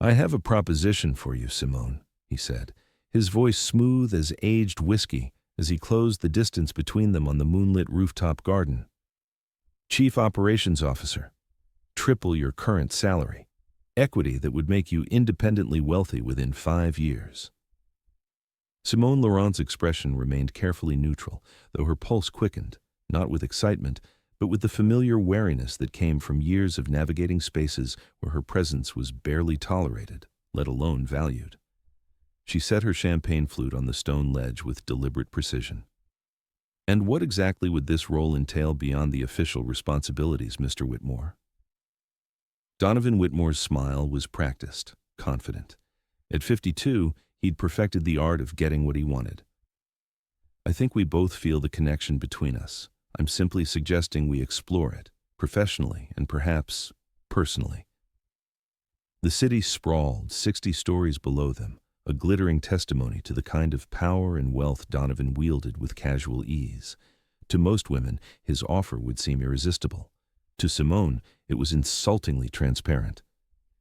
"I have a proposition for you, Simone," he said, his voice smooth as aged whiskey as he closed the distance between them on the moonlit rooftop garden. "Chief Operations Officer, triple your current salary, equity that would make you independently wealthy within 5 years." Simone Laurent's expression remained carefully neutral, though her pulse quickened, not with excitement, but with the familiar wariness that came from years of navigating spaces where her presence was barely tolerated, let alone valued. She set her champagne flute on the stone ledge with deliberate precision. "And what exactly would this role entail beyond the official responsibilities, Mr. Whitmore?" Donovan Whitmore's smile was practiced, confident. At 52, he'd perfected the art of getting what he wanted. "I think we both feel the connection between us. I'm simply suggesting we explore it, professionally and perhaps personally." The city sprawled 60 stories below them, a glittering testimony to the kind of power and wealth Donovan wielded with casual ease. To most women, his offer would seem irresistible. To Simone, it was insultingly transparent.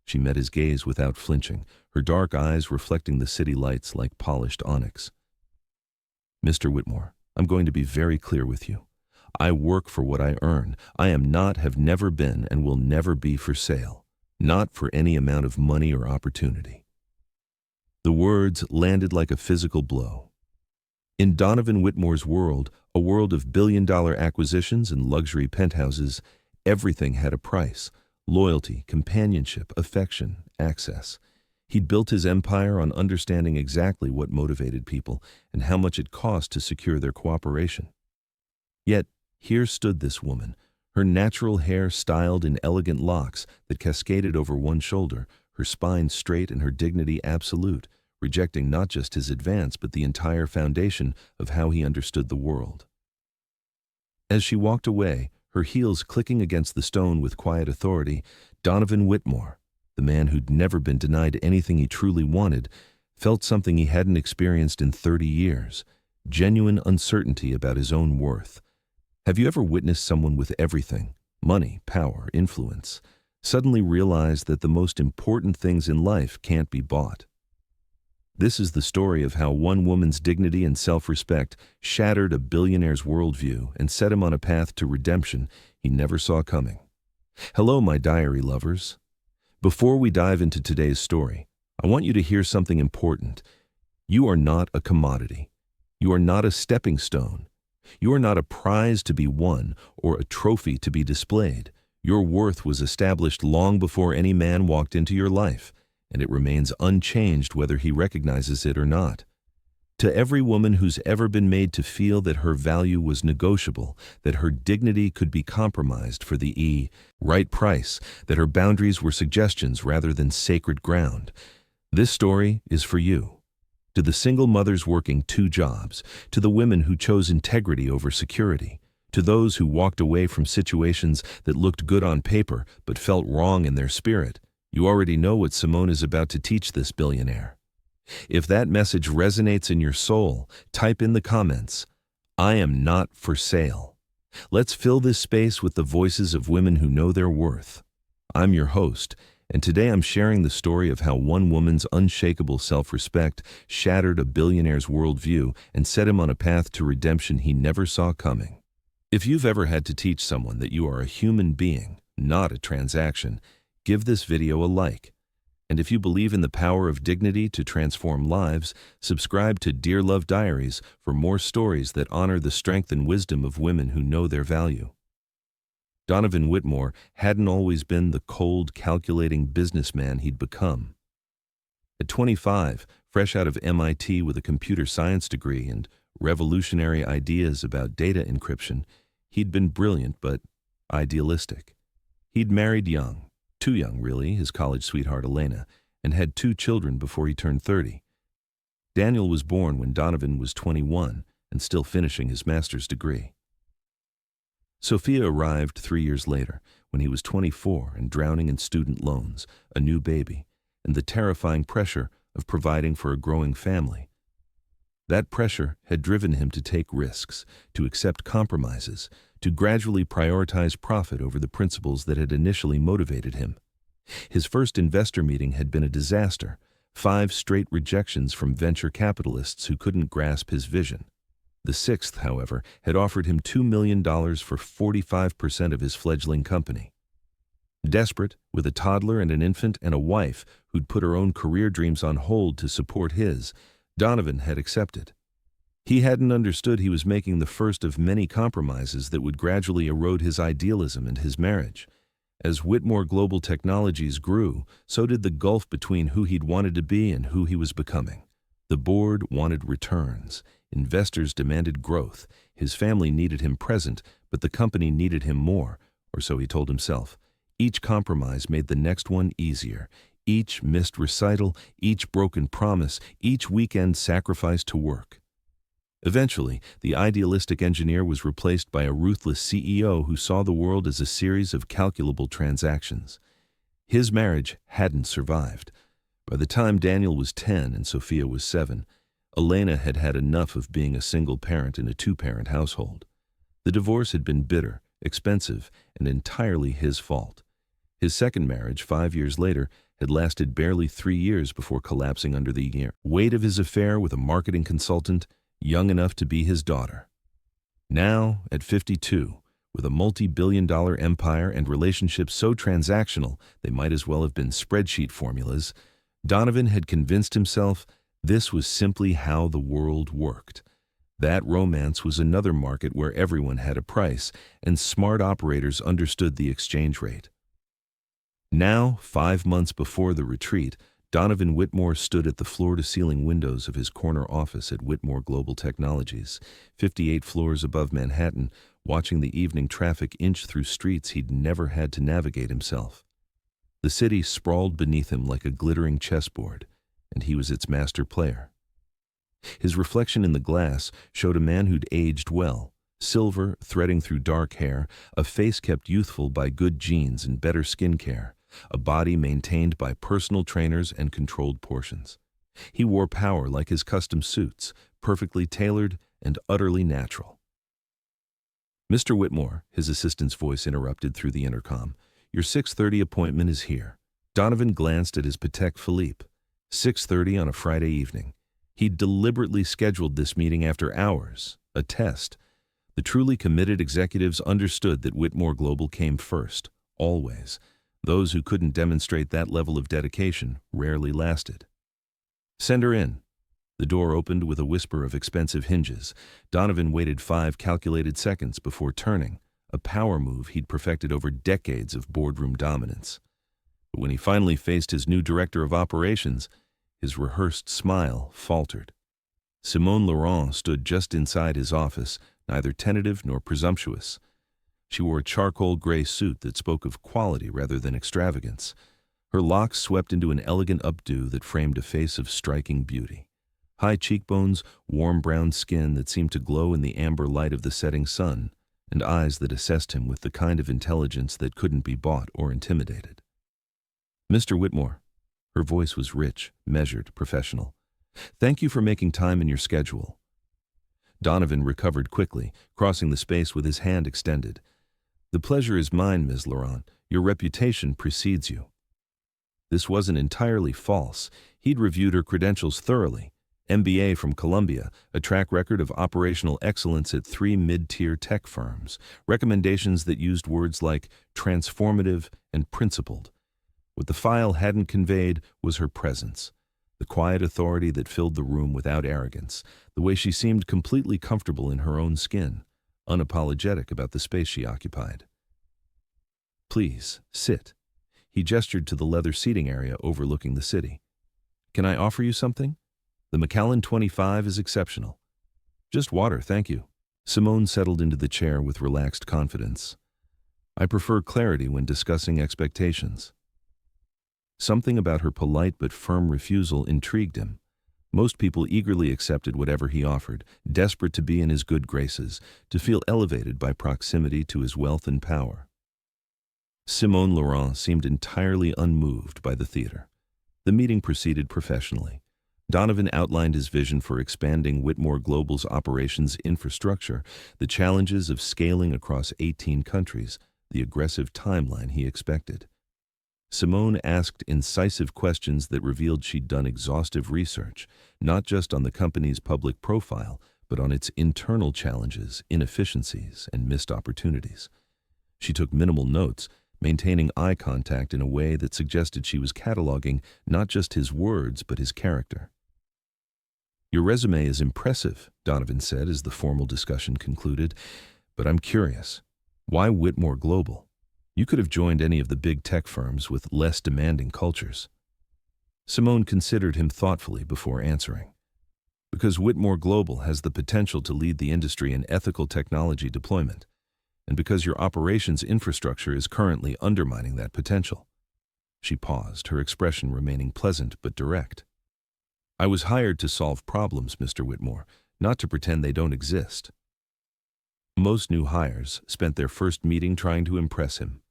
She met his gaze without flinching, her dark eyes reflecting the city lights like polished onyx. "Mr. Whitmore, I'm going to be very clear with you. I work for what I earn. I am not, have never been, and will never be for sale. Not for any amount of money or opportunity." The words landed like a physical blow. In Donovan Whitmore's world, a world of billion-dollar acquisitions and luxury penthouses, everything had a price: loyalty, companionship, affection, access. He'd built his empire on understanding exactly what motivated people and how much it cost to secure their cooperation. Yet, here stood this woman, her natural hair styled in elegant locks that cascaded over one shoulder, her spine straight and her dignity absolute, rejecting not just his advance but the entire foundation of how he understood the world. As she walked away, her heels clicking against the stone with quiet authority, Donovan Whitmore, the man who'd never been denied anything he truly wanted, felt something he hadn't experienced in 30 years, genuine uncertainty about his own worth. Have you ever witnessed someone with everything, money, power, influence, suddenly realize that the most important things in life can't be bought? This is the story of how one woman's dignity and self-respect shattered a billionaire's worldview and set him on a path to redemption he never saw coming. Hello, my diary lovers. Before we dive into today's story, I want you to hear something important. You are not a commodity. You are not a stepping stone. You are not a prize to be won or a trophy to be displayed. Your worth was established long before any man walked into your life, and it remains unchanged whether he recognizes it or not. To every woman who's ever been made to feel that her value was negotiable, that her dignity could be compromised for the right price, that her boundaries were suggestions rather than sacred ground, this story is for you. To the single mothers working 2 jobs, to the women who chose integrity over security, to those who walked away from situations that looked good on paper but felt wrong in their spirit, you already know what Simone is about to teach this billionaire. If that message resonates in your soul, type in the comments, "I am not for sale." Let's fill this space with the voices of women who know their worth. I'm your host, and today I'm sharing the story of how one woman's unshakable self-respect shattered a billionaire's worldview and set him on a path to redemption he never saw coming. If you've ever had to teach someone that you are a human being, not a transaction, give this video a like. And if you believe in the power of dignity to transform lives, subscribe to Dear Love Diaries for more stories that honor the strength and wisdom of women who know their value. Donovan Whitmore hadn't always been the cold, calculating businessman he'd become. At 25, fresh out of MIT with a computer science degree and revolutionary ideas about data encryption, he'd been brilliant but idealistic. He'd married young, too young really, his college sweetheart Elena, and had 2 children before he turned 30. Daniel was born when Donovan was 21 and still finishing his master's degree. Sophia arrived 3 years later, when he was 24 and drowning in student loans, a new baby, and the terrifying pressure of providing for a growing family. That pressure had driven him to take risks, to accept compromises, to gradually prioritize profit over the principles that had initially motivated him. His first investor meeting had been a disaster, 5 straight rejections from venture capitalists who couldn't grasp his vision. The sixth, however, had offered him $2 million for 45% of his fledgling company. Desperate, with a toddler and an infant and a wife who'd put her own career dreams on hold to support his, Donovan had accepted. He hadn't understood he was making the first of many compromises that would gradually erode his idealism and his marriage. As Whitmore Global Technologies grew, so did the gulf between who he'd wanted to be and who he was becoming. The board wanted returns. Investors demanded growth. His family needed him present, but the company needed him more, or so he told himself. Each compromise made the next one easier. Each missed recital, each broken promise, each weekend sacrifice to work. Eventually, the idealistic engineer was replaced by a ruthless CEO who saw the world as a series of calculable transactions. His marriage hadn't survived. By the time Daniel was 10 and Sophia was 7, Elena had had enough of being a single parent in a 2-parent household. The divorce had been bitter, expensive, and entirely his fault. His second marriage, 5 years later, had lasted barely 3 years before collapsing under the weight of his affair with a marketing consultant young enough to be his daughter. Now, at 52, with a multi-billion-dollar empire and relationships so transactional they might as well have been spreadsheet formulas, Donovan had convinced himself this was simply how the world worked. That romance was another market where everyone had a price, and smart operators understood the exchange rate. Now, 5 months before the retreat, Donovan Whitmore stood at the floor-to-ceiling windows of his corner office at Whitmore Global Technologies, 58 floors above Manhattan, watching the evening traffic inch through streets he'd never had to navigate himself. The city sprawled beneath him like a glittering chessboard, and he was its master player. His reflection in the glass showed a man who'd aged well, silver threading through dark hair, a face kept youthful by good genes and better skin care, a body maintained by personal trainers and controlled portions. He wore power like his custom suits, perfectly tailored and utterly natural. "Mr. Whitmore," his assistant's voice interrupted through the intercom, "your 6:30 appointment is here." Donovan glanced at his Patek Philippe. 6:30 on a Friday evening. He'd deliberately scheduled this meeting after hours, a test. The truly committed executives understood that Whitmore Global came first, always. Those who couldn't demonstrate that level of dedication rarely lasted. "Send her in." The door opened with a whisper of expensive hinges. Donovan waited 5 calculated seconds before turning, a power move he'd perfected over decades of boardroom dominance. But when he finally faced his new director of operations, his rehearsed smile faltered. Simone Laurent stood just inside his office, neither tentative nor presumptuous. She wore a charcoal gray suit that spoke of quality rather than extravagance. Her locks swept into an elegant updo that framed a face of striking beauty. High cheekbones, warm brown skin that seemed to glow in the amber light of the setting sun, and eyes that assessed him with the kind of intelligence that couldn't be bought or intimidated. "Mr. Whitmore." Her voice was rich, measured, professional. "Thank you for making time in your schedule." Donovan recovered quickly, crossing the space with his hand extended. "The pleasure is mine, Ms. Laurent. Your reputation precedes you." This wasn't entirely false. He'd reviewed her credentials thoroughly. MBA from Columbia, a track record of operational excellence at 3 mid-tier tech firms, recommendations that used words like transformative and principled. What the file hadn't conveyed was her presence, the quiet authority that filled the room without arrogance, the way she seemed completely comfortable in her own skin, unapologetic about the space she occupied. "Please, sit." He gestured to the leather seating area overlooking the city. "Can I offer you something? The Macallan 25 is exceptional." "Just water, thank you." Simone settled into the chair with relaxed confidence. "I prefer clarity when discussing expectations." Something about her polite but firm refusal intrigued him. Most people eagerly accepted whatever he offered, desperate to be in his good graces, to feel elevated by proximity to his wealth and power. Simone Laurent seemed entirely unmoved by the theater. The meeting proceeded professionally. Donovan outlined his vision for expanding Whitmore Global's operations infrastructure, the challenges of scaling across 18 countries, the aggressive timeline he expected. Simone asked incisive questions that revealed she'd done exhaustive research, not just on the company's public profile, but on its internal challenges, inefficiencies, and missed opportunities. She took minimal notes, maintaining eye contact in a way that suggested she was cataloging not just his words, but his character. "Your resume is impressive," Donovan said as the formal discussion concluded, "but I'm curious. Why Whitmore Global? You could have joined any of the big tech firms with less demanding cultures." Simone considered him thoughtfully before answering. "Because Whitmore Global has the potential to lead the industry in ethical technology deployment, and because your operations infrastructure is currently undermining that potential." She paused, her expression remaining pleasant but direct. "I was hired to solve problems, Mr. Whitmore, not to pretend they don't exist." Most new hires spent their first meeting trying to impress him.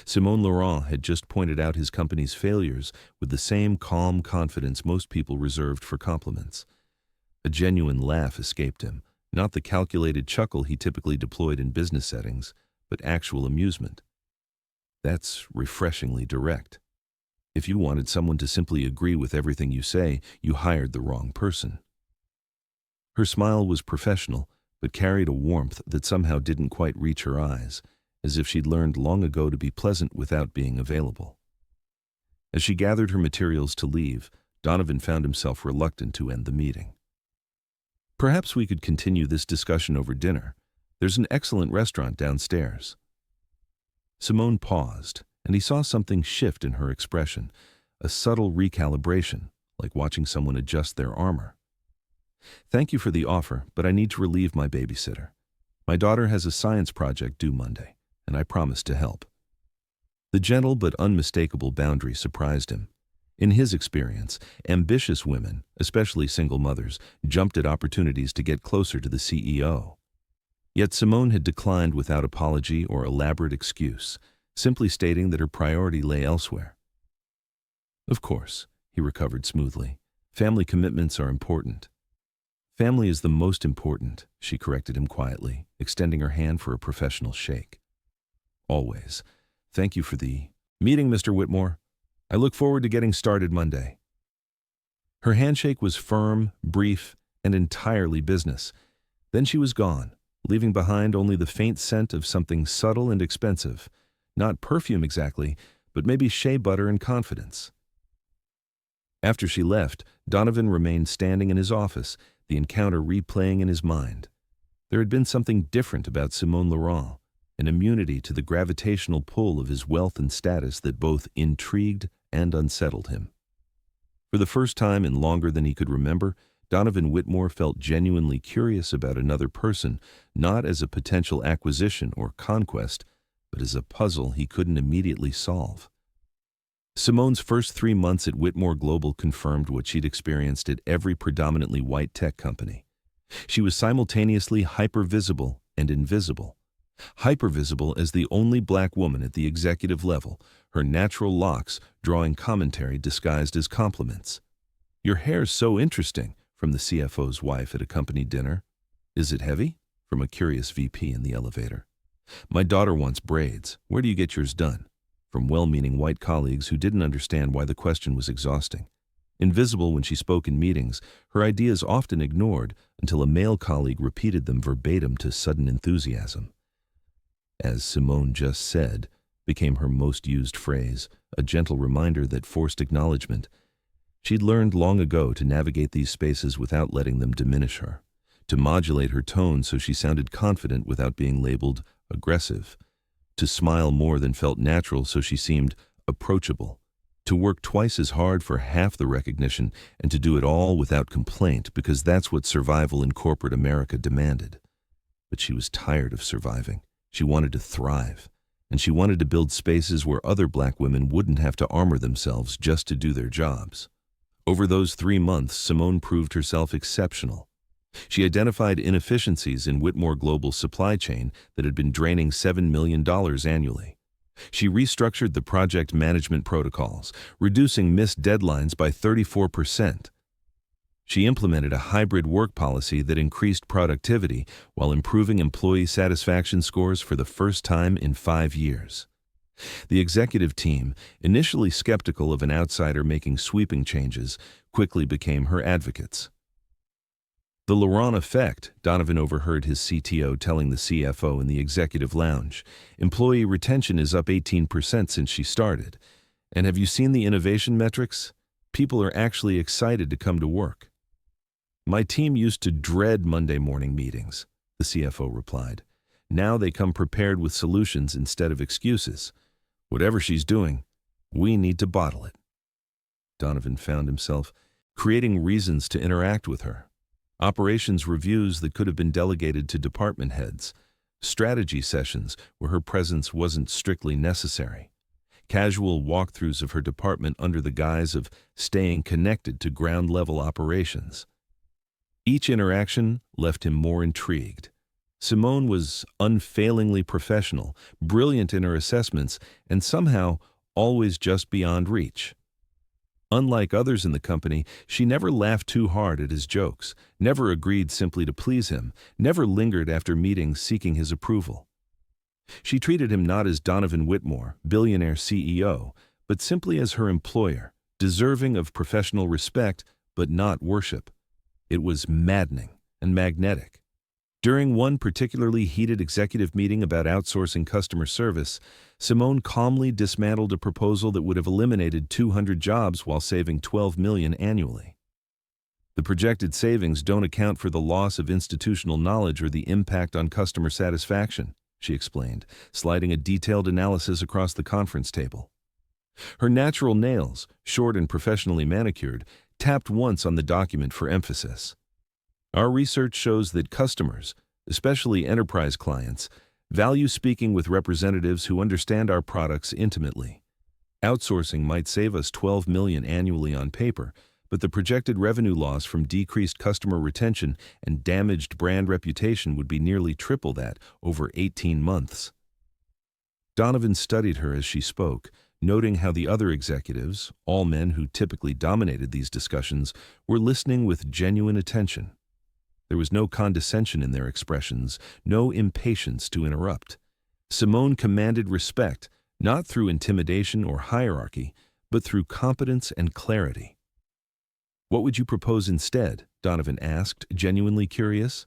Simone Laurent had just pointed out his company's failures with the same calm confidence most people reserved for compliments. A genuine laugh escaped him, not the calculated chuckle he typically deployed in business settings, but actual amusement. "That's refreshingly direct. If you wanted someone to simply agree with everything you say, you hired the wrong person." Her smile was professional, but carried a warmth that somehow didn't quite reach her eyes, as if she'd learned long ago to be pleasant without being available. As she gathered her materials to leave, Donovan found himself reluctant to end the meeting. "Perhaps we could continue this discussion over dinner. There's an excellent restaurant downstairs." Simone paused, and he saw something shift in her expression, a subtle recalibration, like watching someone adjust their armor. "Thank you for the offer, but I need to relieve my babysitter. My daughter has a science project due Monday, and I promised to help." The gentle but unmistakable boundary surprised him. In his experience, ambitious women, especially single mothers, jumped at opportunities to get closer to the CEO. Yet Simone had declined without apology or elaborate excuse, simply stating that her priority lay elsewhere. "Of course," he recovered smoothly. "Family commitments are important." "Family is the most important," she corrected him quietly, extending her hand for a professional shake. "Always. Thank you for the meeting, Mr. Whitmore. I look forward to getting started Monday." Her handshake was firm, brief, and entirely business. Then she was gone, leaving behind only the faint scent of something subtle and expensive. Not perfume exactly, but maybe shea butter and confidence. After she left, Donovan remained standing in his office, the encounter replaying in his mind. There had been something different about Simone Laurent, an immunity to the gravitational pull of his wealth and status that both intrigued and unsettled him. For the first time in longer than he could remember, Donovan Whitmore felt genuinely curious about another person, not as a potential acquisition or conquest, but as a puzzle he couldn't immediately solve. Simone's first 3 months at Whitmore Global confirmed what she'd experienced at every predominantly white tech company. She was simultaneously hyper-visible and invisible. Hyper-visible as the only black woman at the executive level, her natural locks drawing commentary disguised as compliments. "Your hair's so interesting," from the CFO's wife at a company dinner. "Is it heavy?" from a curious VP in the elevator. "My daughter wants braids. Where do you get yours done?" from well-meaning white colleagues who didn't understand why the question was exhausting. Invisible when she spoke in meetings, her ideas often ignored until a male colleague repeated them verbatim to sudden enthusiasm. "As Simone just said," became her most used phrase, a gentle reminder that forced acknowledgement. She'd learned long ago to navigate these spaces without letting them diminish her, to modulate her tone so she sounded confident without being labeled aggressive, to smile more than felt natural so she seemed approachable, to work twice as hard for half the recognition and to do it all without complaint because that's what survival in corporate America demanded. But she was tired of surviving. She wanted to thrive, and she wanted to build spaces where other black women wouldn't have to armor themselves just to do their jobs. Over those 3 months, Simone proved herself exceptional. She identified inefficiencies in Whitmore Global's supply chain that had been draining $7 million annually. She restructured the project management protocols, reducing missed deadlines by 34%. She implemented a hybrid work policy that increased productivity while improving employee satisfaction scores for the first time in 5 years. The executive team, initially skeptical of an outsider making sweeping changes, quickly became her advocates. The Laurent effect, Donovan overheard his CTO telling the CFO in the executive lounge. Employee retention is up 18% since she started. And have you seen the innovation metrics? People are actually excited to come to work. My team used to dread Monday morning meetings, the CFO replied. Now they come prepared with solutions instead of excuses. Whatever she's doing, we need to bottle it. Donovan found himself creating reasons to interact with her. Operations reviews that could have been delegated to department heads. Strategy sessions where her presence wasn't strictly necessary. Casual walkthroughs of her department under the guise of staying connected to ground-level operations. Each interaction left him more intrigued. Simone was unfailingly professional, brilliant in her assessments, and somehow always just beyond reach. Unlike others in the company, she never laughed too hard at his jokes, never agreed simply to please him, never lingered after meetings seeking his approval. She treated him not as Donovan Whitmore, billionaire CEO, but simply as her employer, deserving of professional respect, but not worship. It was maddening and magnetic. During one particularly heated executive meeting about outsourcing customer service, Simone calmly dismantled a proposal that would have eliminated 200 jobs while saving $12 million annually. The projected savings don't account for the loss of institutional knowledge or the impact on customer satisfaction, she explained, sliding a detailed analysis across the conference table. Her natural nails, short and professionally manicured, tapped once on the document for emphasis. Our research shows that customers, especially enterprise clients, value speaking with representatives who understand our products intimately. Outsourcing might save us $12 million annually on paper, but the projected revenue loss from decreased customer retention and damaged brand reputation would be nearly triple that over 18 months. Donovan studied her as she spoke, noting how the other executives, all men who typically dominated these discussions, were listening with genuine attention. There was no condescension in their expressions, no impatience to interrupt. Simone commanded respect, not through intimidation or hierarchy, but through competence and clarity. "What would you propose instead?" Donovan asked, genuinely curious.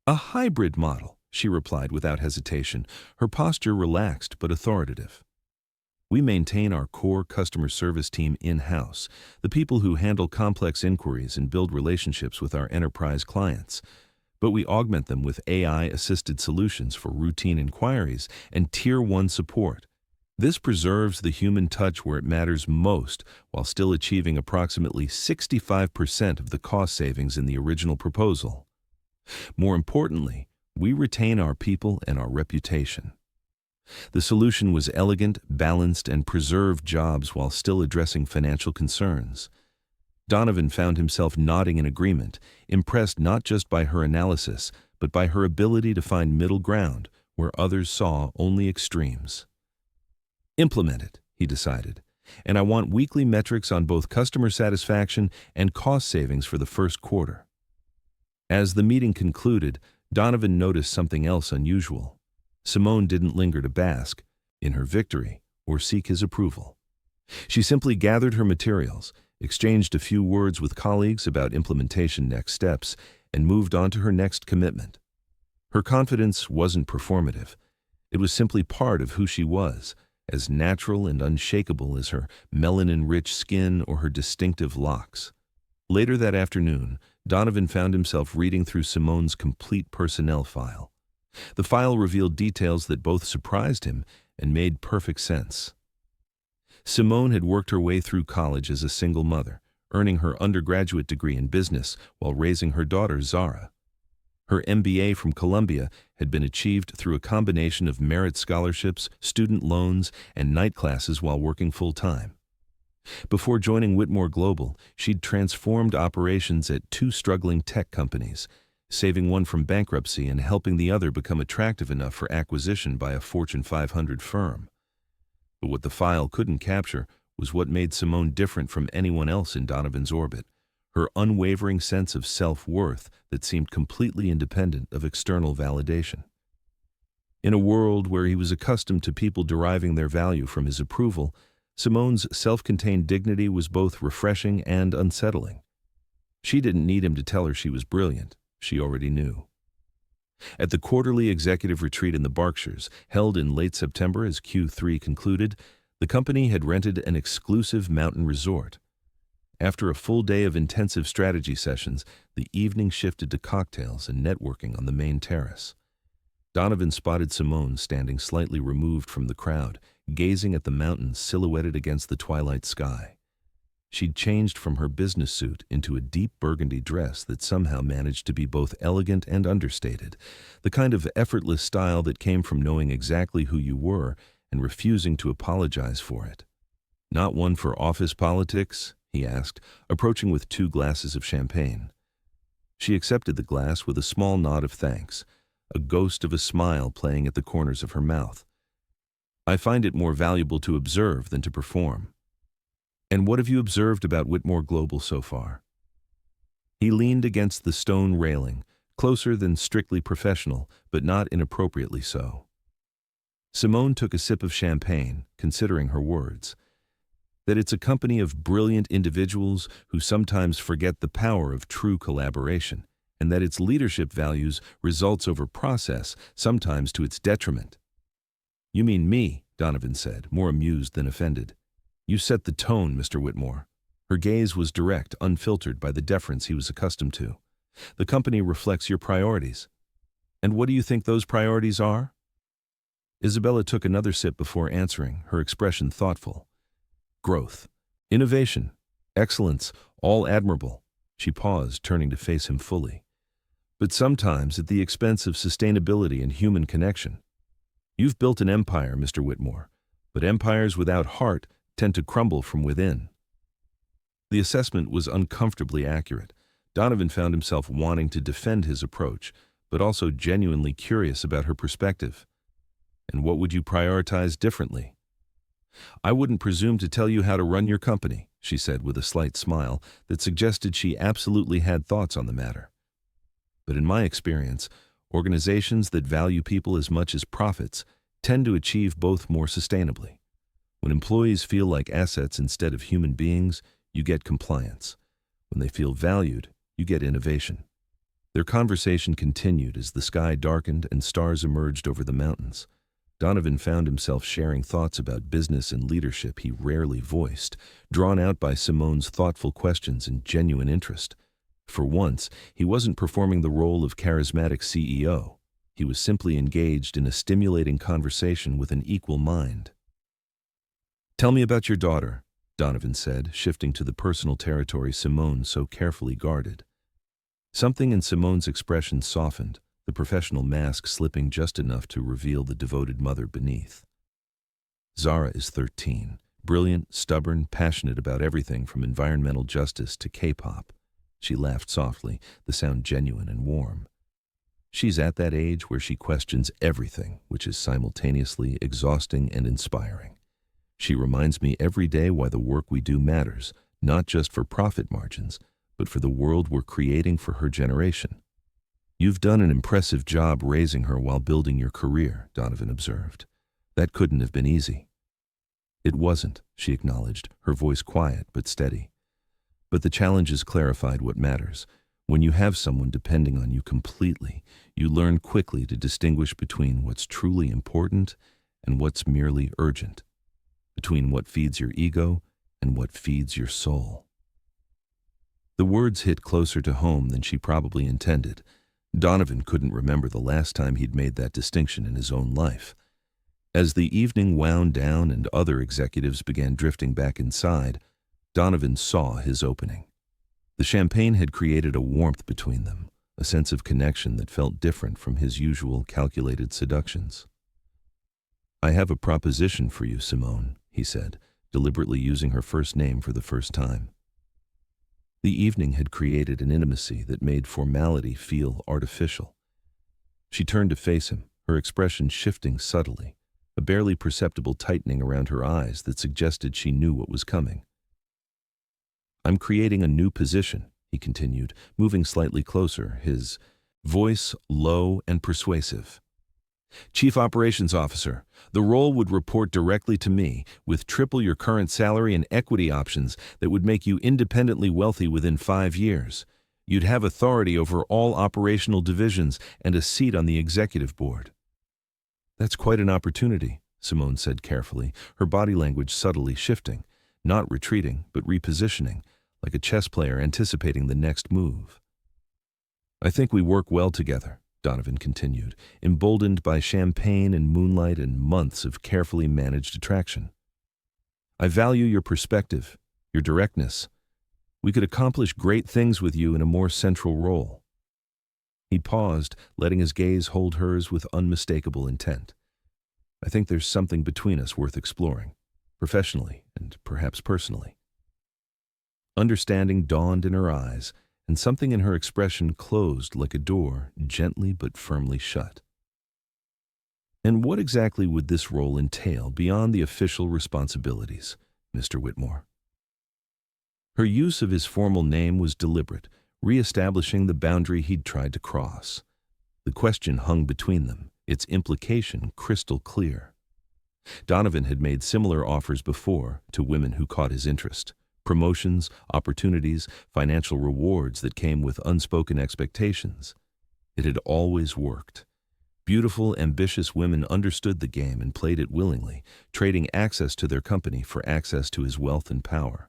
"A hybrid model," she replied without hesitation, her posture relaxed but authoritative. "We maintain our core customer service team in-house, the people who handle complex inquiries and build relationships with our enterprise clients. But we augment them with AI-assisted solutions for routine inquiries and Tier 1 support. This preserves the human touch where it matters most while still achieving approximately 65% of the cost savings in the original proposal. More importantly, we retain our people and our reputation." The solution was elegant, balanced, and preserved jobs while still addressing financial concerns. Donovan found himself nodding in agreement, impressed not just by her analysis, but by her ability to find middle ground where others saw only extremes. "Implement it," he decided, "and I want weekly metrics on both customer satisfaction and cost savings for the first quarter." As the meeting concluded, Donovan noticed something else unusual. Simone didn't linger to bask in her victory or seek his approval. She simply gathered her materials, exchanged a few words with colleagues about implementation next steps, and moved on to her next commitment. Her confidence wasn't performative. It was simply part of who she was, as natural and unshakable as her melanin-rich skin or her distinctive locks. Later that afternoon, Donovan found himself reading through Simone's complete personnel file. The file revealed details that both surprised him and made perfect sense. Simone had worked her way through college as a single mother, earning her undergraduate degree in business while raising her daughter Zara. Her MBA from Columbia had been achieved through a combination of merit scholarships, student loans, and night classes while working full-time. Before joining Whitmore Global, she'd transformed operations at 2 struggling tech companies, saving one from bankruptcy and helping the other become attractive enough for acquisition by a Fortune 500 firm. But what the file couldn't capture was what made Simone different from anyone else in Donovan's orbit, her unwavering sense of self-worth that seemed completely independent of external validation. In a world where he was accustomed to people deriving their value from his approval, Simone's self-contained dignity was both refreshing and unsettling. She didn't need him to tell her she was brilliant. She already knew. At the quarterly executive retreat in the Berkshires, held in late September as Q3 concluded, the company had rented an exclusive mountain resort. After a full day of intensive strategy sessions, the evening shifted to cocktails and networking on the main terrace. Donovan spotted Simone standing slightly removed from the crowd, gazing at the mountains silhouetted against the twilight sky. She'd changed from her business suit into a deep burgundy dress that somehow managed to be both elegant and understated, the kind of effortless style that came from knowing exactly who you were and refusing to apologize for it. "Not one for office politics?" he asked, approaching with 2 glasses of champagne. She accepted the glass with a small nod of thanks, a ghost of a smile playing at the corners of her mouth. "I find it more valuable to observe than to perform." "And what have you observed about Whitmore Global so far?" He leaned against the stone railing, closer than strictly professional, but not inappropriately so. Simone took a sip of champagne, considering her words. That it's a company of brilliant individuals who sometimes forget the power of true collaboration, and that its leadership values results over process, sometimes to its detriment. "You mean me," Donovan said, more amused than offended. "You set the tone, Mr. Whitmore." Her gaze was direct, unfiltered by the deference he was accustomed to. "The company reflects your priorities." "And what do you think those priorities are?" Isabella took another sip before answering, her expression thoughtful. "Growth, innovation, excellence, all admirable." She paused, turning to face him fully. "But sometimes at the expense of sustainability and human connection. You've built an empire, Mr. Whitmore, but empires without heart tend to crumble from within." The assessment was uncomfortably accurate. Donovan found himself wanting to defend his approach, but also genuinely curious about her perspective. "And what would you prioritize differently?" "I wouldn't presume to tell you how to run your company," she said with a slight smile that suggested she absolutely had thoughts on the matter. "But in my experience, organizations that value people as much as profits tend to achieve both more sustainably. When employees feel like assets instead of human beings, you get compliance. When they feel valued, you get innovation." Their conversation continued as the sky darkened and stars emerged over the mountains. Donovan found himself sharing thoughts about business and leadership he rarely voiced, drawn out by Simone's thoughtful questions and genuine interest. For once, he wasn't performing the role of charismatic CEO. He was simply engaged in a stimulating conversation with an equal mind. "Tell me about your daughter," Donovan said, shifting to the personal territory Simone so carefully guarded. Something in Simone's expression softened, the professional mask slipping just enough to reveal the devoted mother beneath. "Zara is 13, brilliant, stubborn, passionate about everything from environmental justice to K-pop." She laughed softly, the sound genuine and warm. "She's at that age where she questions everything, which is simultaneously exhausting and inspiring. She reminds me every day why the work we do matters, not just for profit margins, but for the world we're creating for her generation." "You've done an impressive job raising her while building your career," Donovan observed. "That couldn't have been easy." "It wasn't," she acknowledged, her voice quiet but steady. "But the challenges clarified what matters. When you have someone depending on you completely, you learn quickly to distinguish between what's truly important and what's merely urgent, between what feeds your ego and what feeds your soul." The words hit closer to home than she probably intended. Donovan couldn't remember the last time he'd made that distinction in his own life. As the evening wound down and other executives began drifting back inside, Donovan saw his opening. The champagne had created a warmth between them, a sense of connection that felt different from his usual calculated seductions. "I have a proposition for you, Simone," he said, deliberately using her first name for the first time. The evening had created an intimacy that made formality feel artificial. She turned to face him, her expression shifting subtly, a barely perceptible tightening around her eyes that suggested she knew what was coming. "I'm creating a new position," he continued, moving slightly closer, his voice low and persuasive. Chief Operations Officer. The role would report directly to me, with triple your current salary and equity options that would make you independently wealthy within 5 years. You'd have authority over all operational divisions and a seat on the executive board. That's quite an opportunity, Simone said carefully, her body language subtly shifting, not retreating, but repositioning, like a chess player anticipating the next move. I think we work well together, Donovan continued, emboldened by champagne and moonlight and months of carefully managed attraction. I value your perspective, your directness. We could accomplish great things with you in a more central role. He paused, letting his gaze hold hers with unmistakable intent. I think there's something between us worth exploring, professionally and perhaps personally. Understanding dawned in her eyes, and something in her expression closed like a door, gently but firmly shut. And what exactly would this role entail beyond the official responsibilities, Mr. Whitmore? Her use of his formal name was deliberate, re-establishing the boundary he'd tried to cross. The question hung between them, its implication crystal clear. Donovan had made similar offers before to women who caught his interest. Promotions, opportunities, financial rewards that came with unspoken expectations. It had always worked. Beautiful, ambitious women understood the game and played it willingly, trading access to their company for access to his wealth and power.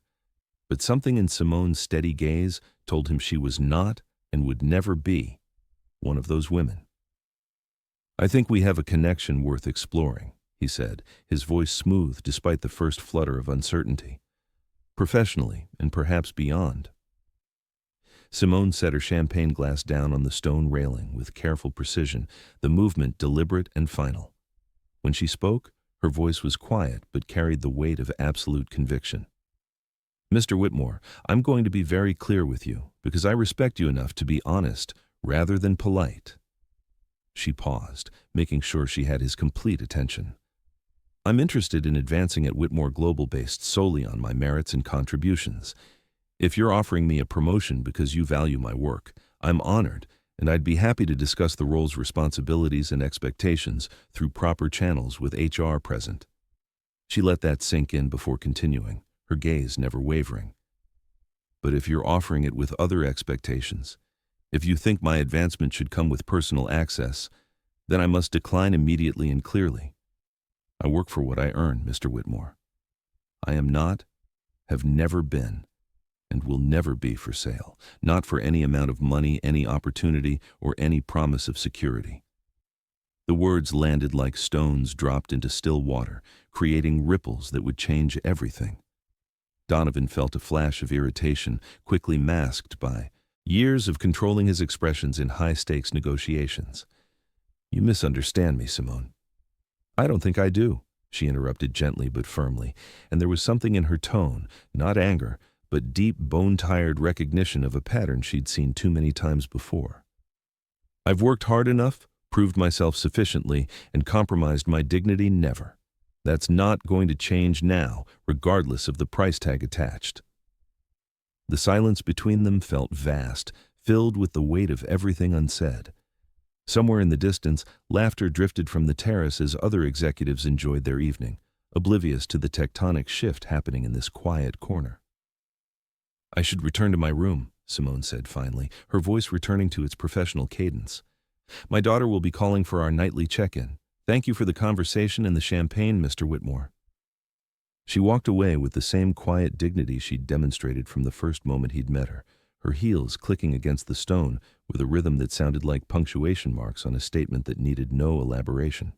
But something in Simone's steady gaze told him she was not, and would never be, one of those women. I think we have a connection worth exploring, he said, his voice smooth despite the first flutter of uncertainty. Professionally, and perhaps beyond. Simone set her champagne glass down on the stone railing with careful precision, the movement deliberate and final. When she spoke, her voice was quiet but carried the weight of absolute conviction. Mr. Whitmore, I'm going to be very clear with you, because I respect you enough to be honest rather than polite. She paused, making sure she had his complete attention. I'm interested in advancing at Whitmore Global based solely on my merits and contributions. If you're offering me a promotion because you value my work, I'm honored, and I'd be happy to discuss the role's responsibilities and expectations through proper channels with HR present. She let that sink in before continuing, her gaze never wavering. But if you're offering it with other expectations, if you think my advancement should come with personal access, then I must decline immediately and clearly. I work for what I earn, Mr. Whitmore. I am not, have never been, and will never be for sale, not for any amount of money, any opportunity, or any promise of security. The words landed like stones dropped into still water, creating ripples that would change everything. Donovan felt a flash of irritation, quickly masked by years of controlling his expressions in high-stakes negotiations. You misunderstand me, Simone. I don't think I do, she interrupted gently but firmly, and there was something in her tone, not anger, but deep, bone-tired recognition of a pattern she'd seen too many times before. I've worked hard enough, proved myself sufficiently, and compromised my dignity never. That's not going to change now, regardless of the price tag attached. The silence between them felt vast, filled with the weight of everything unsaid. Somewhere in the distance, laughter drifted from the terrace as other executives enjoyed their evening, oblivious to the tectonic shift happening in this quiet corner. I should return to my room, Simone said finally, her voice returning to its professional cadence. My daughter will be calling for our nightly check-in. Thank you for the conversation and the champagne, Mr. Whitmore. She walked away with the same quiet dignity she'd demonstrated from the first moment he'd met her, her heels clicking against the stone with a rhythm that sounded like punctuation marks on a statement that needed no elaboration.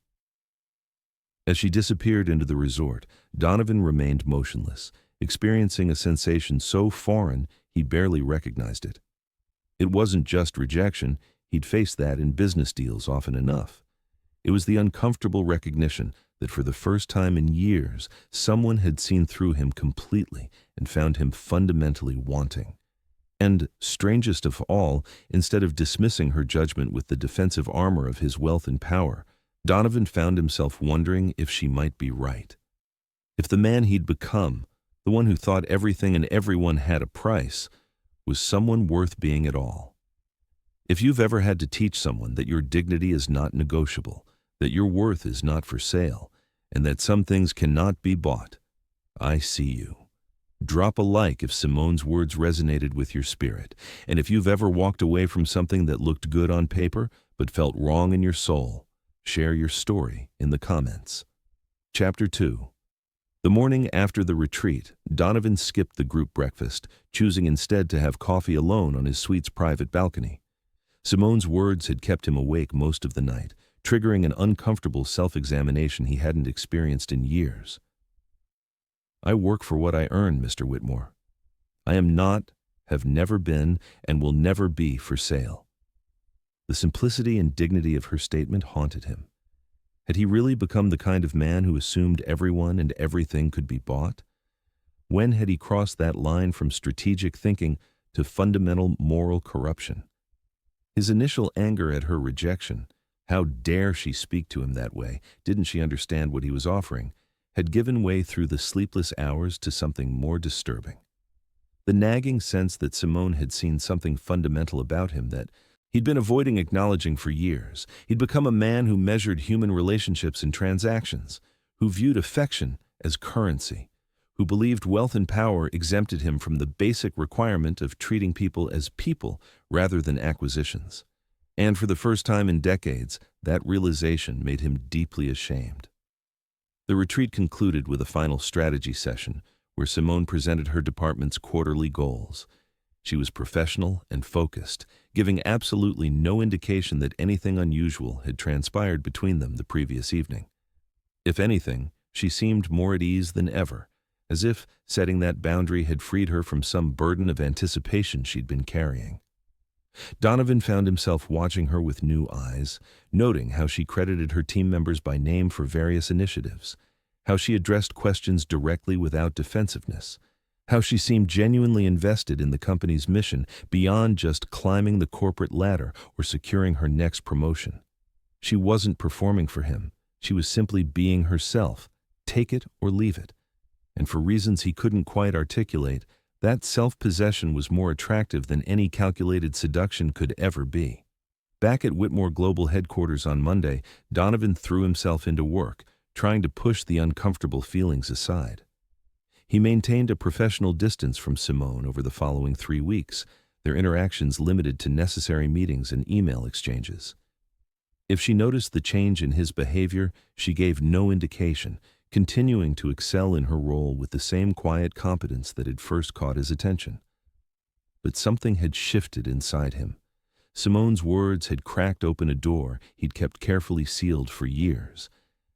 As she disappeared into the resort, Donovan remained motionless, experiencing a sensation so foreign he barely recognized it. It wasn't just rejection, he'd faced that in business deals often enough. It was the uncomfortable recognition that for the first time in years, someone had seen through him completely and found him fundamentally wanting. And, strangest of all, instead of dismissing her judgment with the defensive armor of his wealth and power, Donovan found himself wondering if she might be right. If the man he'd become, the one who thought everything and everyone had a price, was someone worth being at all. If you've ever had to teach someone that your dignity is not negotiable, that your worth is not for sale, and that some things cannot be bought. I see you. Drop a like if Simone's words resonated with your spirit, and if you've ever walked away from something that looked good on paper but felt wrong in your soul, share your story in the comments. Chapter 2. The morning after the retreat, Donovan skipped the group breakfast, choosing instead to have coffee alone on his suite's private balcony. Simone's words had kept him awake most of the night, triggering an uncomfortable self-examination he hadn't experienced in years. I work for what I earn, Mr. Whitmore. I am not, have never been, and will never be for sale. The simplicity and dignity of her statement haunted him. Had he really become the kind of man who assumed everyone and everything could be bought? When had he crossed that line from strategic thinking to fundamental moral corruption? His initial anger at her rejection, how dare she speak to him that way, didn't she understand what he was offering, had given way through the sleepless hours to something more disturbing. The nagging sense that Simone had seen something fundamental about him that he'd been avoiding acknowledging for years. He'd become a man who measured human relationships in transactions, who viewed affection as currency, who believed wealth and power exempted him from the basic requirement of treating people as people rather than acquisitions. And for the first time in decades, that realization made him deeply ashamed. The retreat concluded with a final strategy session where Simone presented her department's quarterly goals. She was professional and focused, giving absolutely no indication that anything unusual had transpired between them the previous evening. If anything, she seemed more at ease than ever, as if setting that boundary had freed her from some burden of anticipation she'd been carrying. Donovan found himself watching her with new eyes, noting how she credited her team members by name for various initiatives, how she addressed questions directly without defensiveness, how she seemed genuinely invested in the company's mission beyond just climbing the corporate ladder or securing her next promotion. She wasn't performing for him. She was simply being herself, take it or leave it. And for reasons he couldn't quite articulate, that self-possession was more attractive than any calculated seduction could ever be. Back at Whitmore Global headquarters on Monday, Donovan threw himself into work, trying to push the uncomfortable feelings aside. He maintained a professional distance from Simone over the following 3 weeks, their interactions limited to necessary meetings and email exchanges. If she noticed the change in his behavior, she gave no indication, continuing to excel in her role with the same quiet competence that had first caught his attention. But something had shifted inside him. Simone's words had cracked open a door he'd kept carefully sealed for years.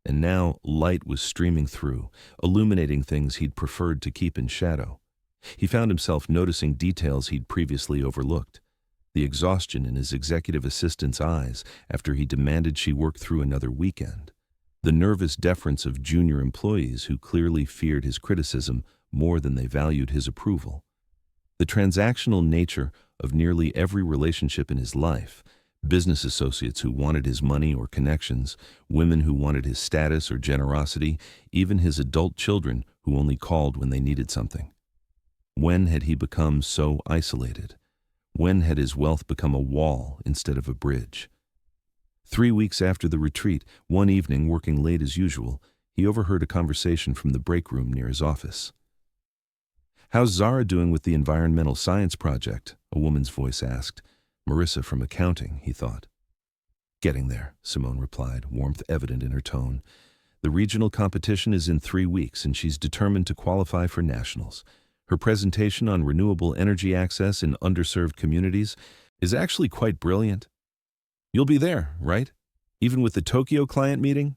And now light was streaming through, illuminating things he'd preferred to keep in shadow. He found himself noticing details he'd previously overlooked. The exhaustion in his executive assistant's eyes after he demanded she work through another weekend. The nervous deference of junior employees who clearly feared his criticism more than they valued his approval. The transactional nature of nearly every relationship in his life. Business associates who wanted his money or connections, women who wanted his status or generosity, even his adult children who only called when they needed something. When had he become so isolated? When had his wealth become a wall instead of a bridge? 3 weeks after the retreat, one evening, working late as usual, he overheard a conversation from the break room near his office. "How's Zara doing with the environmental science project?" a woman's voice asked. Marissa from accounting, he thought. "Getting there," Simone replied, warmth evident in her tone. "The regional competition is in 3 weeks, and she's determined to qualify for nationals. Her presentation on renewable energy access in underserved communities is actually quite brilliant. You'll be there, right? Even with the Tokyo client meeting?"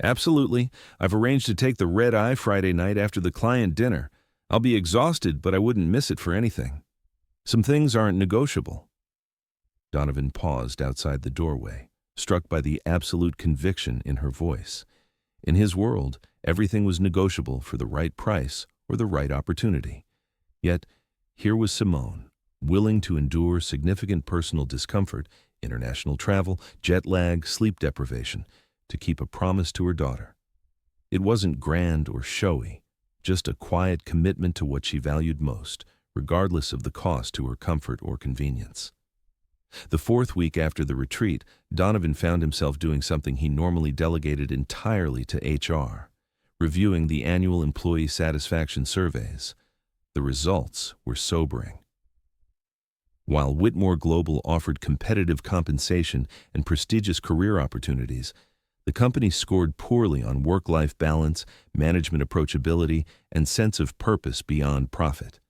"Absolutely. I've arranged to take the red eye Friday night after the client dinner. I'll be exhausted, but I wouldn't miss it for anything. Some things aren't negotiable." Donovan paused outside the doorway, struck by the absolute conviction in her voice. In his world, everything was negotiable for the right price or the right opportunity. Yet, here was Simone, willing to endure significant personal discomfort, international travel, jet lag, sleep deprivation, to keep a promise to her daughter. It wasn't grand or showy, just a quiet commitment to what she valued most, regardless of the cost to her comfort or convenience. The fourth week after the retreat, Donovan found himself doing something he normally delegated entirely to HR, reviewing the annual employee satisfaction surveys. The results were sobering. While Whitmore Global offered competitive compensation and prestigious career opportunities, the company scored poorly on work-life balance, management approachability, and sense of purpose beyond profit.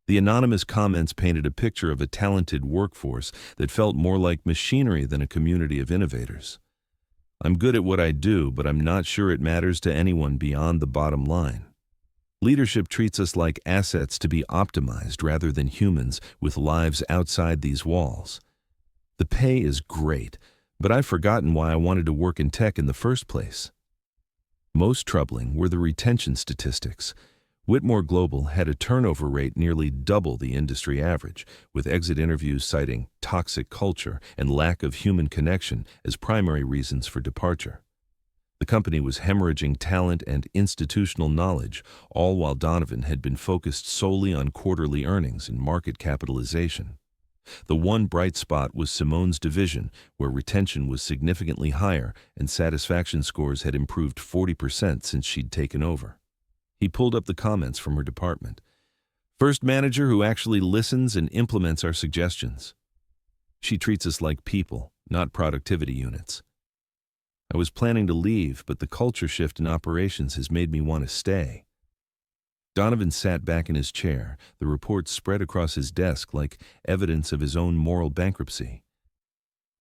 The anonymous comments painted a picture of a talented workforce that felt more like machinery than a community of innovators. "I'm good at what I do, but I'm not sure it matters to anyone beyond the bottom line. Leadership treats us like assets to be optimized rather than humans with lives outside these walls. The pay is great, but I've forgotten why I wanted to work in tech in the first place." Most troubling were the retention statistics. Whitmore Global had a turnover rate nearly double the industry average, with exit interviews citing toxic culture and lack of human connection as primary reasons for departure. The company was hemorrhaging talent and institutional knowledge, all while Donovan had been focused solely on quarterly earnings and market capitalization. The one bright spot was Simone's division, where retention was significantly higher and satisfaction scores had improved 40% since she'd taken over. He pulled up the comments from her department. "First manager who actually listens and implements our suggestions. She treats us like people, not productivity units. I was planning to leave, but the culture shift in operations has made me want to stay." Donovan sat back in his chair, the reports spread across his desk like evidence of his own moral bankruptcy.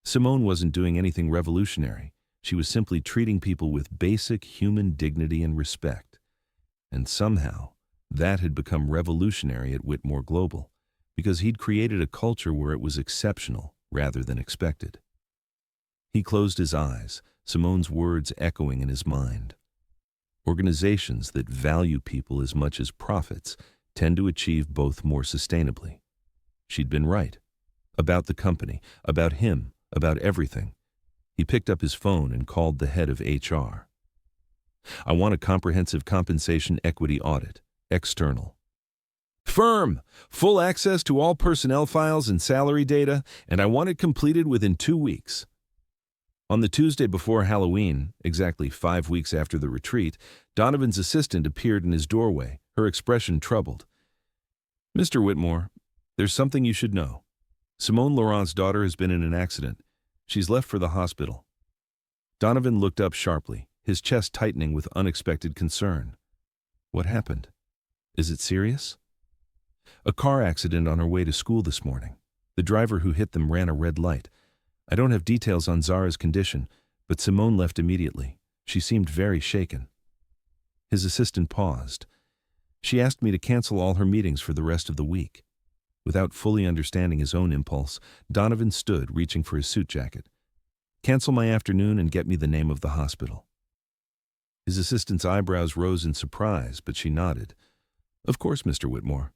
Simone wasn't doing anything revolutionary. She was simply treating people with basic human dignity and respect. And somehow, that had become revolutionary at Whitmore Global, because he'd created a culture where it was exceptional rather than expected. He closed his eyes, Simone's words echoing in his mind. Organizations that value people as much as profits tend to achieve both more sustainably. She'd been right. About the company, about him, about everything. He picked up his phone and called the head of HR. "I want a comprehensive compensation equity audit, external. Firm, full access to all personnel files and salary data, and I want it completed within 2 weeks." On the Tuesday before Halloween, exactly 5 weeks after the retreat, Donovan's assistant appeared in his doorway, her expression troubled. "Mr. Whitmore, there's something you should know. Simone Laurent's daughter has been in an accident. She's left for the hospital." Donovan looked up sharply, his chest tightening with unexpected concern. "What happened? Is it serious?" "A car accident on her way to school this morning. The driver who hit them ran a red light. I don't have details on Zara's condition, but Simone left immediately. She seemed very shaken." His assistant paused. "She asked me to cancel all her meetings for the rest of the week." Without fully understanding his own impulse, Donovan stood, reaching for his suit jacket. "Cancel my afternoon and get me the name of the hospital." His assistant's eyebrows rose in surprise, but she nodded. "Of course, Mr. Whitmore."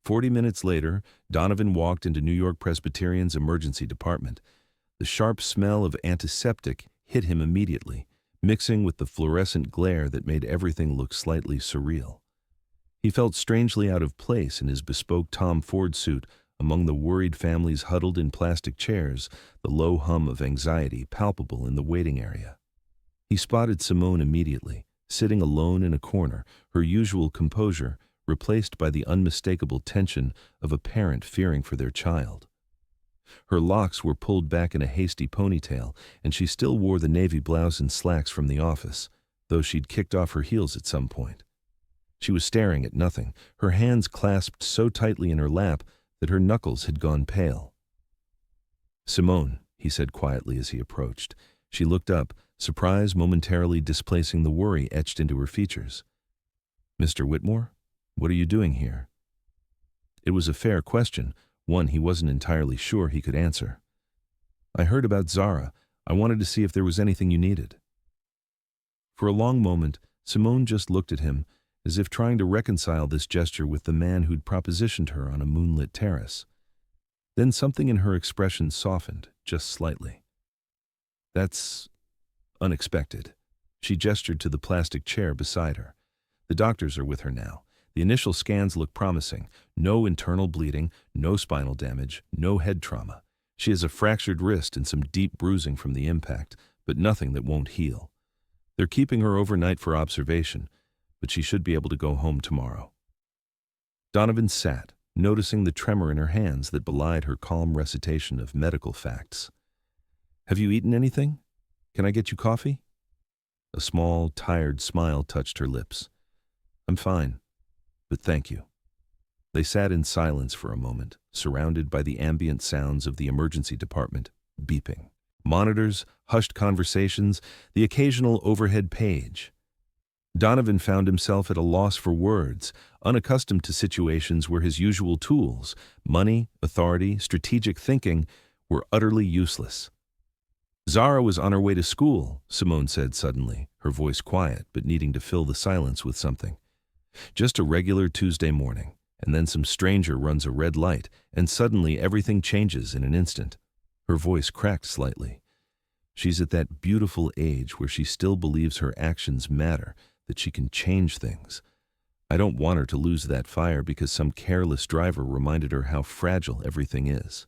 40 minutes later, Donovan walked into New York Presbyterian's emergency department. The sharp smell of antiseptic hit him immediately, mixing with the fluorescent glare that made everything look slightly surreal. He felt strangely out of place in his bespoke Tom Ford suit among the worried families huddled in plastic chairs, the low hum of anxiety palpable in the waiting area. He spotted Simone immediately, sitting alone in a corner, her usual composure replaced by the unmistakable tension of a parent fearing for their child. Her locks were pulled back in a hasty ponytail, and she still wore the navy blouse and slacks from the office, though she'd kicked off her heels at some point. She was staring at nothing, her hands clasped so tightly in her lap that her knuckles had gone pale. "Simone," he said quietly as he approached. She looked up, surprise momentarily displacing the worry etched into her features. "Mr. Whitmore? What are you doing here?" It was a fair question, one he wasn't entirely sure he could answer. "I heard about Zara. I wanted to see if there was anything you needed." For a long moment, Simone just looked at him, as if trying to reconcile this gesture with the man who'd propositioned her on a moonlit terrace. Then something in her expression softened, just slightly. "That's unexpected." She gestured to the plastic chair beside her. "The doctors are with her now. The initial scans look promising. No internal bleeding, no spinal damage, no head trauma. She has a fractured wrist and some deep bruising from the impact, but nothing that won't heal. They're keeping her overnight for observation, but she should be able to go home tomorrow." Donovan sat, noticing the tremor in her hands that belied her calm recitation of medical facts. "Have you eaten anything? Can I get you coffee?" A small, tired smile touched her lips. "I'm fine, but thank you." They sat in silence for a moment, surrounded by the ambient sounds of the emergency department, beeping. Monitors, hushed conversations, the occasional overhead page. Donovan found himself at a loss for words, unaccustomed to situations where his usual tools, money, authority, strategic thinking, were utterly useless. "Zara was on her way to school," Simone said suddenly, her voice quiet but needing to fill the silence with something. "Just a regular Tuesday morning, and then some stranger runs a red light, and suddenly everything changes in an instant." Her voice cracked slightly. "She's at that beautiful age where she still believes her actions matter, that she can change things. I don't want her to lose that fire because some careless driver reminded her how fragile everything is."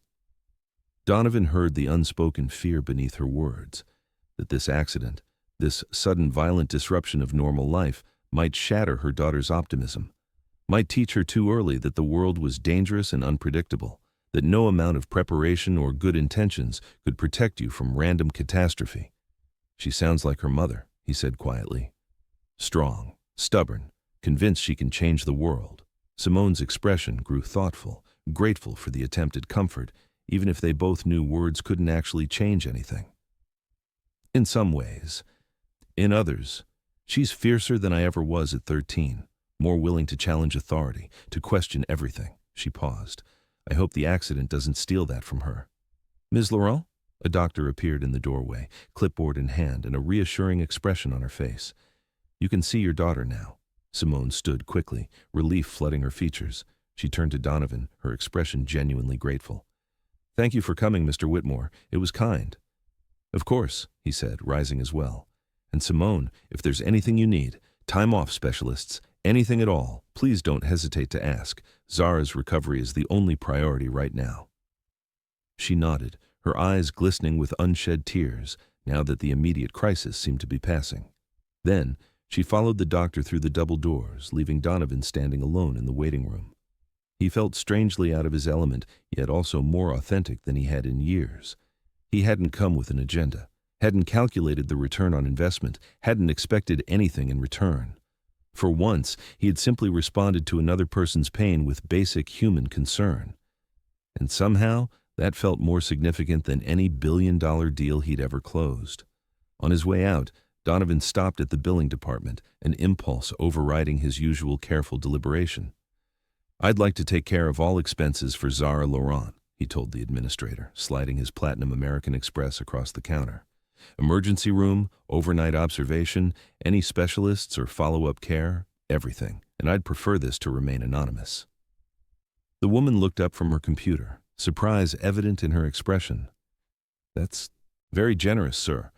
Donovan heard the unspoken fear beneath her words, that this accident, this sudden violent disruption of normal life, might shatter her daughter's optimism, might teach her too early that the world was dangerous and unpredictable, that no amount of preparation or good intentions could protect you from random catastrophe. "She sounds like her mother," he said quietly. "Strong, stubborn, convinced she can change the world." Simone's expression grew thoughtful, grateful for the attempted comfort, even if they both knew words couldn't actually change anything. "In some ways. In others, she's fiercer than I ever was at 13, more willing to challenge authority, to question everything." She paused. "I hope the accident doesn't steal that from her." "Ms. Laurent?" A doctor appeared in the doorway, clipboard in hand and a reassuring expression on her face. "You can see your daughter now." Simone stood quickly, relief flooding her features. She turned to Donovan, her expression genuinely grateful. "Thank you for coming, Mr. Whitmore. It was kind." "Of course," he said, rising as well. "And Simone, if there's anything you need, time off specialists, anything at all, please don't hesitate to ask. Zara's recovery is the only priority right now." She nodded, her eyes glistening with unshed tears, now that the immediate crisis seemed to be passing. Then, she followed the doctor through the double doors, leaving Donovan standing alone in the waiting room. He felt strangely out of his element, yet also more authentic than he had in years. He hadn't come with an agenda, hadn't calculated the return on investment, hadn't expected anything in return. For once, he had simply responded to another person's pain with basic human concern. And somehow, that felt more significant than any billion-dollar deal he'd ever closed. On his way out, Donovan stopped at the billing department, an impulse overriding his usual careful deliberation. "I'd like to take care of all expenses for Zara Laurent," he told the administrator, sliding his Platinum American Express across the counter. "Emergency room, overnight observation, any specialists or follow-up care, everything, and I'd prefer this to remain anonymous." The woman looked up from her computer, surprise evident in her expression. "That's very generous, sir.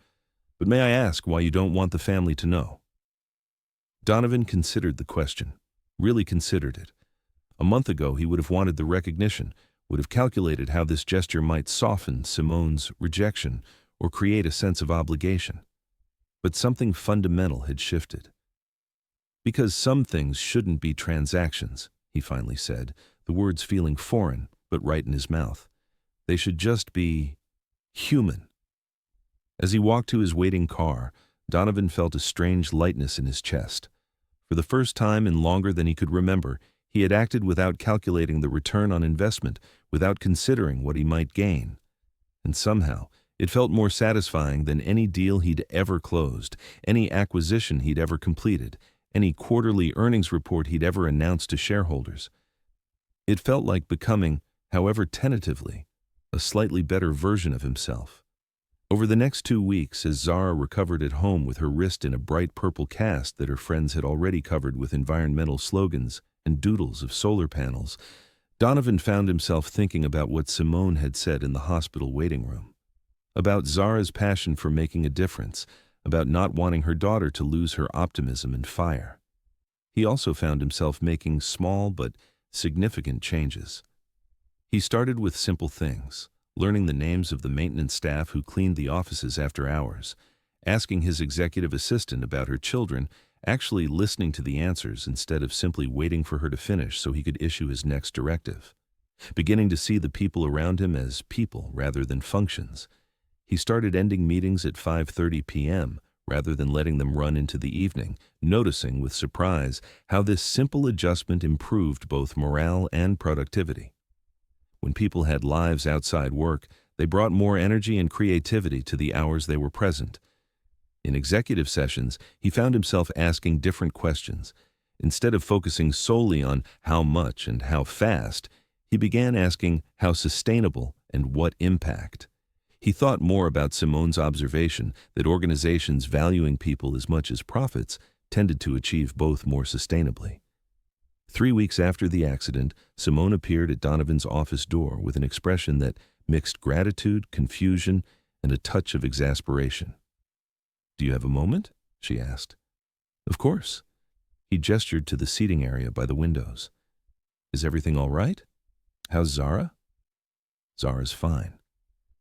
But may I ask why you don't want the family to know?" Donovan considered the question, really considered it. A month ago, he would have wanted the recognition, would have calculated how this gesture might soften Simone's rejection or create a sense of obligation. But something fundamental had shifted. "Because some things shouldn't be transactions," he finally said, the words feeling foreign but right in his mouth. "They should just be human." As he walked to his waiting car, Donovan felt a strange lightness in his chest. For the first time in longer than he could remember, he had acted without calculating the return on investment, without considering what he might gain. And somehow, it felt more satisfying than any deal he'd ever closed, any acquisition he'd ever completed, any quarterly earnings report he'd ever announced to shareholders. It felt like becoming, however tentatively, a slightly better version of himself. Over the next 2 weeks, as Zara recovered at home with her wrist in a bright purple cast that her friends had already covered with environmental slogans and doodles of solar panels, Donovan found himself thinking about what Simone had said in the hospital waiting room, about Zara's passion for making a difference, about not wanting her daughter to lose her optimism and fire. He also found himself making small but significant changes. He started with simple things, learning the names of the maintenance staff who cleaned the offices after hours, asking his executive assistant about her children, actually listening to the answers instead of simply waiting for her to finish so he could issue his next directive. Beginning to see the people around him as people rather than functions. He started ending meetings at 5:30 p.m. rather than letting them run into the evening, noticing with surprise how this simple adjustment improved both morale and productivity. When people had lives outside work, they brought more energy and creativity to the hours they were present. In executive sessions, he found himself asking different questions. Instead of focusing solely on how much and how fast, he began asking how sustainable and what impact. He thought more about Simone's observation that organizations valuing people as much as profits tended to achieve both more sustainably. 3 weeks after the accident, Simone appeared at Donovan's office door with an expression that mixed gratitude, confusion, and a touch of exasperation. "Do you have a moment?" she asked. "Of course." He gestured to the seating area by the windows. "Is everything all right? How's Zara?" "Zara's fine.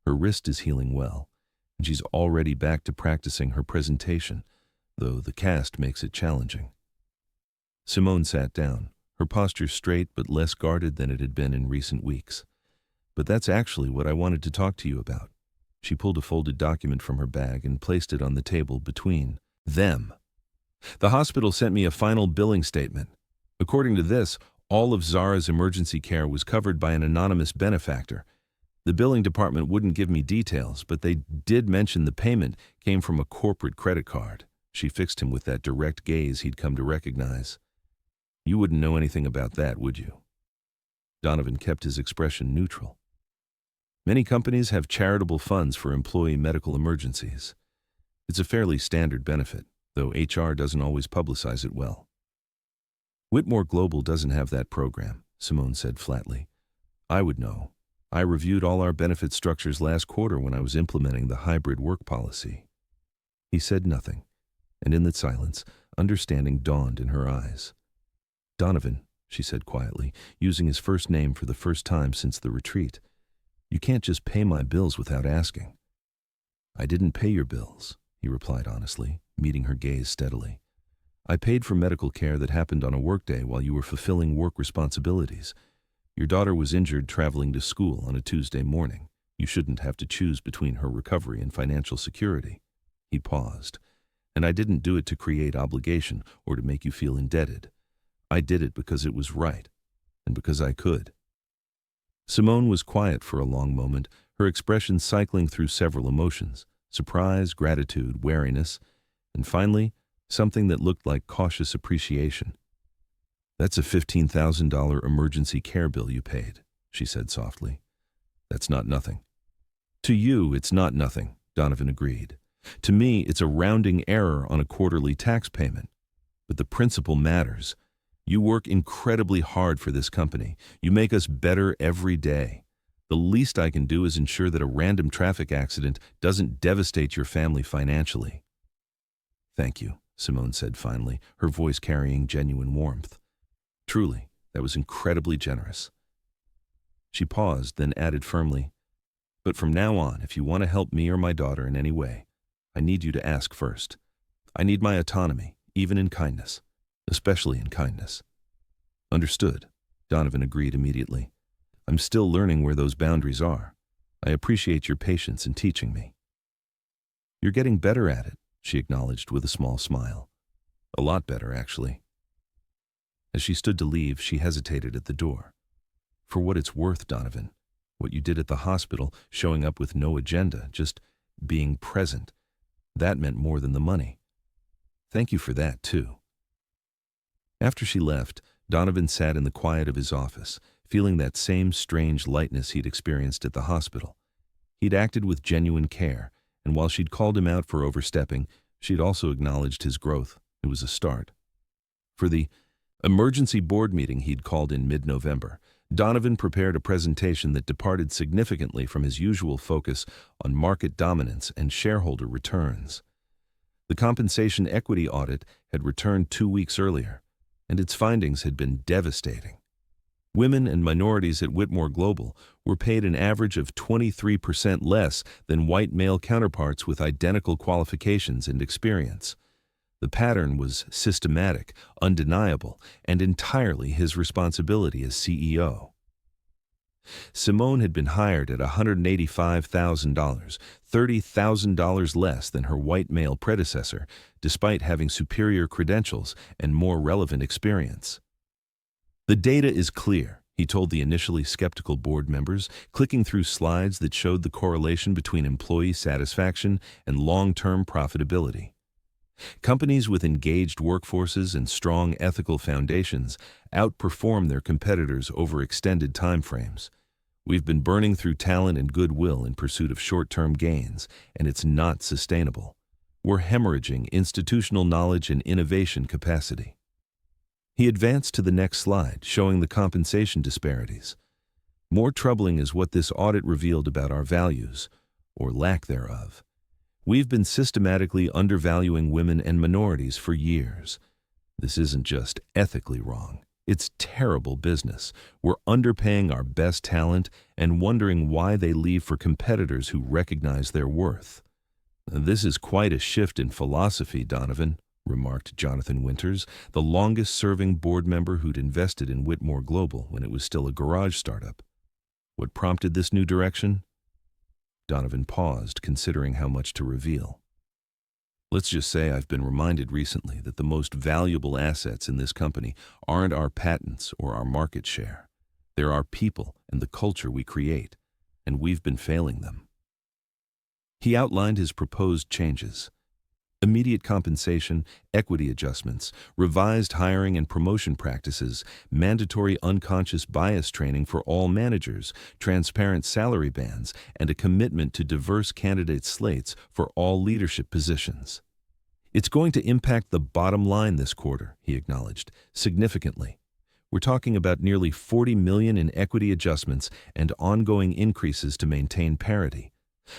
Her wrist is healing well, and she's already back to practicing her presentation, though the cast makes it challenging." Simone sat down, her posture straight but less guarded than it had been in recent weeks. "But that's actually what I wanted to talk to you about." She pulled a folded document from her bag and placed it on the table between them. "The hospital sent me a final billing statement. According to this, all of Zara's emergency care was covered by an anonymous benefactor. The billing department wouldn't give me details, but they did mention the payment came from a corporate credit card." She fixed him with that direct gaze he'd come to recognize. "You wouldn't know anything about that, would you?" Donovan kept his expression neutral. "Many companies have charitable funds for employee medical emergencies. It's a fairly standard benefit, though HR doesn't always publicize it well." "Whitmore Global doesn't have that program," Simone said flatly. "I would know. I reviewed all our benefit structures last quarter when I was implementing the hybrid work policy." He said nothing, and in the silence, understanding dawned in her eyes. "Donovan," she said quietly, using his first name for the first time since the retreat, "you can't just pay my bills without asking." "I didn't pay your bills," he replied honestly, meeting her gaze steadily. "I paid for medical care that happened on a workday while you were fulfilling work responsibilities. Your daughter was injured traveling to school on a Tuesday morning. You shouldn't have to choose between her recovery and financial security." He paused. "And I didn't do it to create obligation or to make you feel indebted. I did it because it was right, and because I could." Simone was quiet for a long moment, her expression cycling through several emotions: surprise, gratitude, wariness, and finally, something that looked like cautious appreciation. "That's a $15,000 emergency care bill you paid," she said softly. "That's not nothing." "To you, it's not nothing," Donovan agreed. "To me, it's a rounding error on a quarterly tax payment. But the principle matters. You work incredibly hard for this company. You make us better every day. The least I can do is ensure that a random traffic accident doesn't devastate your family financially." "Thank you," Simone said finally, her voice carrying genuine warmth. "Truly, that was incredibly generous." She paused, then added firmly, "But from now on, if you want to help me or my daughter in any way, I need you to ask first. I need my autonomy, even in kindness, especially in kindness." "Understood," Donovan agreed immediately. "I'm still learning where those boundaries are. I appreciate your patience in teaching me." "You're getting better at it," she acknowledged with a small smile. "A lot better, actually." As she stood to leave, she hesitated at the door. "For what it's worth, Donovan, what you did at the hospital, showing up with no agenda, just being present, that meant more than the money. Thank you for that, too." After she left, Donovan sat in the quiet of his office, feeling that same strange lightness he'd experienced at the hospital. He'd acted with genuine care, and while she'd called him out for overstepping, she'd also acknowledged his growth. It was a start. For the emergency board meeting he'd called in mid-November, Donovan prepared a presentation that departed significantly from his usual focus on market dominance and shareholder returns. The compensation equity audit had returned 2 weeks earlier, and its findings had been devastating. Women and minorities at Whitmore Global were paid an average of 23% less than white male counterparts with identical qualifications and experience. The pattern was systematic, undeniable, and entirely his responsibility as CEO. Simone had been hired at $185,000, $30,000 less than her white male predecessor, despite having superior credentials and more relevant experience. "The data is clear," he told the initially skeptical board members, clicking through slides that showed the correlation between employee satisfaction and long-term profitability. Companies with engaged workforces and strong ethical foundations outperform their competitors over extended timeframes. "We've been burning through talent and goodwill in pursuit of short-term gains, and it's not sustainable. We're hemorrhaging institutional knowledge and innovation capacity." He advanced to the next slide, showing the compensation disparities. "More troubling is what this audit revealed about our values, or lack thereof. We've been systematically undervaluing women and minorities for years. This isn't just ethically wrong. It's terrible business. We're underpaying our best talent and wondering why they leave for competitors who recognize their worth." "This is quite a shift in philosophy, Donovan," remarked Jonathan Winters, the longest-serving board member who'd invested in Whitmore Global when it was still a garage startup. "What prompted this new direction?" Donovan paused, considering how much to reveal. "Let's just say I've been reminded recently that the most valuable assets in this company aren't our patents or our market share. They're our people and the culture we create, and we've been failing them." He outlined his proposed changes: immediate compensation, equity adjustments, revised hiring and promotion practices, mandatory unconscious bias training for all managers, transparent salary bands, and a commitment to diverse candidate slates for all leadership positions. "It's going to impact the bottom line this quarter," he acknowledged, "significantly. We're talking about nearly $40 million in equity adjustments and ongoing increases to maintain parity.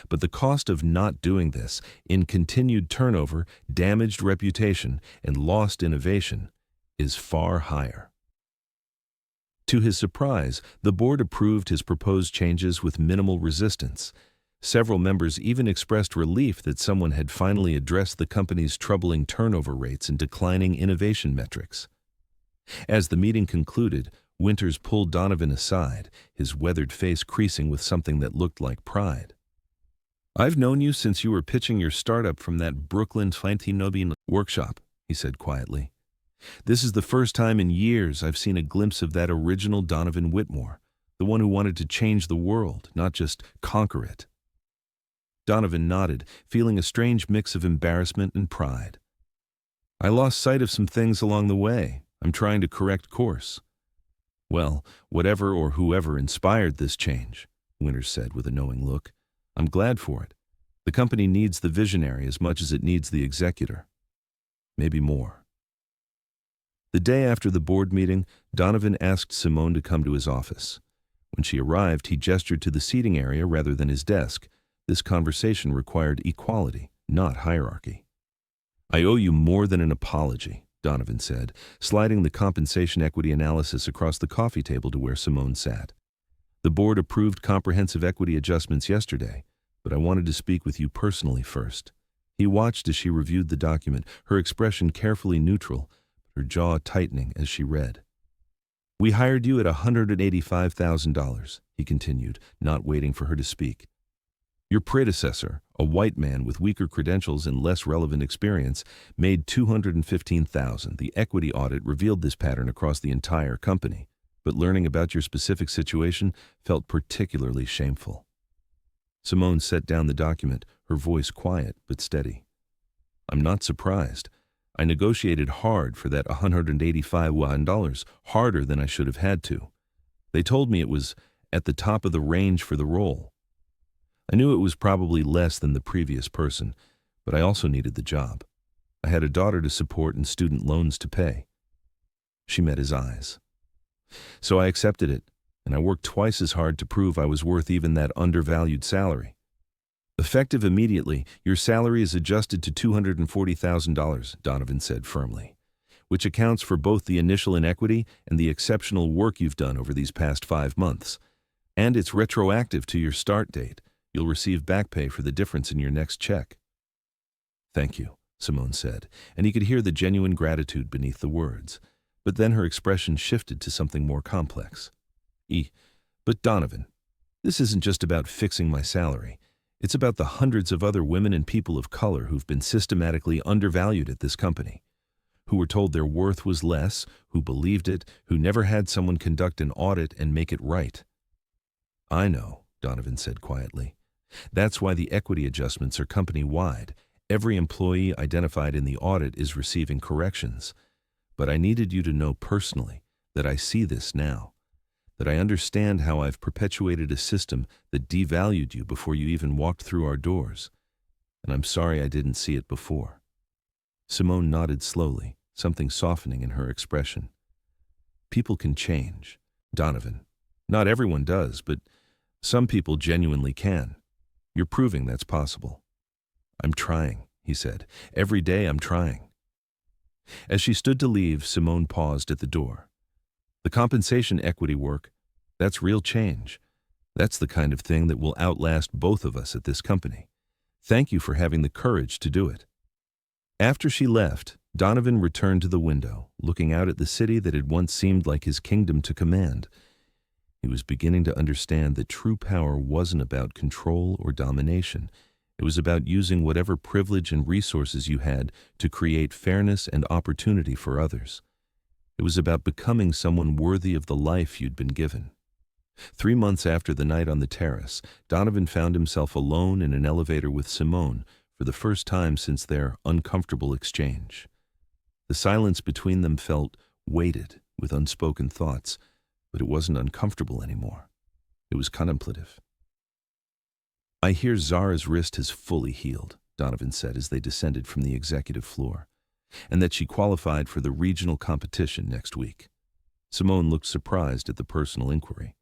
But the cost of not doing this, in continued turnover, damaged reputation, and lost innovation, is far higher." To his surprise, the board approved his proposed changes with minimal resistance. Several members even expressed relief that someone had finally addressed the company's troubling turnover rates and declining innovation metrics. As the meeting concluded, Winters pulled Donovan aside, his weathered face creasing with something that looked like pride. "I've known you since you were pitching your startup from that Brooklyn 1990 workshop," he said quietly. "This is the first time in years I've seen a glimpse of that original Donovan Whitmore, the one who wanted to change the world, not just conquer it." Donovan nodded, feeling a strange mix of embarrassment and pride. "I lost sight of some things along the way. I'm trying to correct course." "Well, whatever or whoever inspired this change," Winters said with a knowing look, "I'm glad for it. The company needs the visionary as much as it needs the executor. Maybe more." The day after the board meeting, Donovan asked Simone to come to his office. When she arrived, he gestured to the seating area rather than his desk. This conversation required equality, not hierarchy. "I owe you more than an apology," Donovan said, sliding the compensation equity analysis across the coffee table to where Simone sat. "The board approved comprehensive equity adjustments yesterday, but I wanted to speak with you personally first." He watched as she reviewed the document, her expression carefully neutral, but her jaw tightening as she read. "We hired you at $185,000, he continued, not waiting for her to speak. "Your predecessor, a white man with weaker credentials and less relevant experience, made $215,000. The equity audit revealed this pattern across the entire company, but learning about your specific situation felt particularly shameful." Simone set down the document, her voice quiet but steady. "I'm not surprised. I negotiated hard for that $185,000, harder than I should have had to. They told me it was at the top of the range for the role. I knew it was probably less than the previous person, but I also needed the job. I had a daughter to support and student loans to pay." She met his eyes. "So I accepted it, and I worked twice as hard to prove I was worth even that undervalued salary. Effective immediately, your salary is adjusted to $240,000, Donovan said firmly. which accounts for both the initial inequity and the exceptional work you've done over these past 5 months. And it's retroactive to your start date. You'll receive back pay for the difference in your next check. Thank you, Simone said, and he could hear the genuine gratitude beneath the words. But then her expression shifted to something more complex. But Donovan, this isn't just about fixing my salary. It's about the hundreds of other women and people of color who've been systematically undervalued at this company, who were told their worth was less, who believed it, who never had someone conduct an audit and make it right. I know, Donovan said quietly. That's why the equity adjustments are company-wide. Every employee identified in the audit is receiving corrections. But I needed you to know personally that I see this now, that I understand how I've perpetuated a system that devalued you before you even walked through our doors. And I'm sorry I didn't see it before. Simone nodded slowly, something softening in her expression. People can change, Donovan. Not everyone does, but some people genuinely can. You're proving that's possible. I'm trying, he said. Every day I'm trying. As she stood to leave, Simone paused at the door. The compensation equity work, that's real change. That's the kind of thing that will outlast both of us at this company. Thank you for having the courage to do it. After she left, Donovan returned to the window, looking out at the city that had once seemed like his kingdom to command. He was beginning to understand that true power wasn't about control or domination. It was about using whatever privilege and resources you had to create fairness and opportunity for others. It was about becoming someone worthy of the life you'd been given. 3 months after the night on the terrace, Donovan found himself alone in an elevator with Simone for the first time since their uncomfortable exchange. The silence between them felt weighted with unspoken thoughts, but it wasn't uncomfortable anymore. It was contemplative. I hear Zara's wrist has fully healed, Donovan said as they descended from the executive floor, and that she qualified for the regional competition next week. Simone looked surprised at the personal inquiry.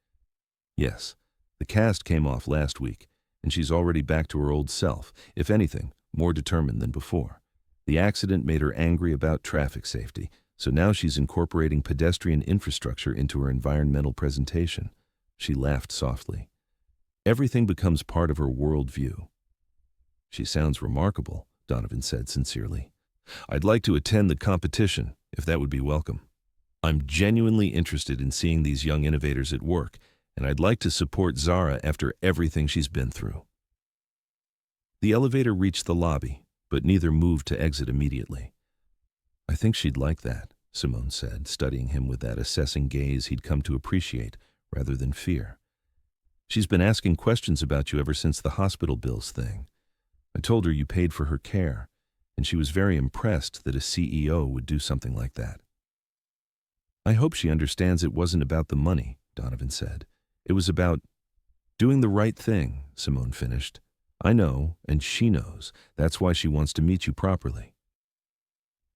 Yes, the cast came off last week, and she's already back to her old self, if anything, more determined than before. The accident made her angry about traffic safety, so now she's incorporating pedestrian infrastructure into her environmental presentation. She laughed softly. Everything becomes part of her worldview. She sounds remarkable, Donovan said sincerely. I'd like to attend the competition, if that would be welcome. I'm genuinely interested in seeing these young innovators at work, and I'd like to support Zara after everything she's been through. The elevator reached the lobby, but neither moved to exit immediately. I think she'd like that, Simone said, studying him with that assessing gaze he'd come to appreciate rather than fear. She's been asking questions about you ever since the hospital bills thing. I told her you paid for her care, and she was very impressed that a CEO would do something like that. I hope she understands it wasn't about the money, Donovan said. It was about doing the right thing, Simone finished. I know, and she knows. That's why she wants to meet you properly.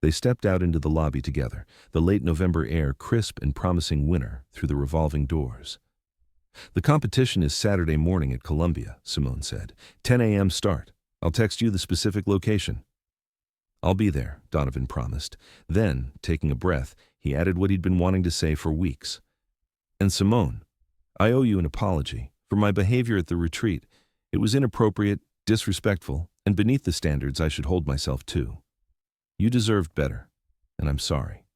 They stepped out into the lobby together, the late November air crisp and promising winter through the revolving doors. The competition is Saturday morning at Columbia, Simone said. 10 a.m. start. I'll text you the specific location. I'll be there, Donovan promised. Then, taking a breath, he added what he'd been wanting to say for weeks. And Simone, I owe you an apology for my behavior at the retreat. It was inappropriate, disrespectful, and beneath the standards I should hold myself to. You deserved better, and I'm sorry.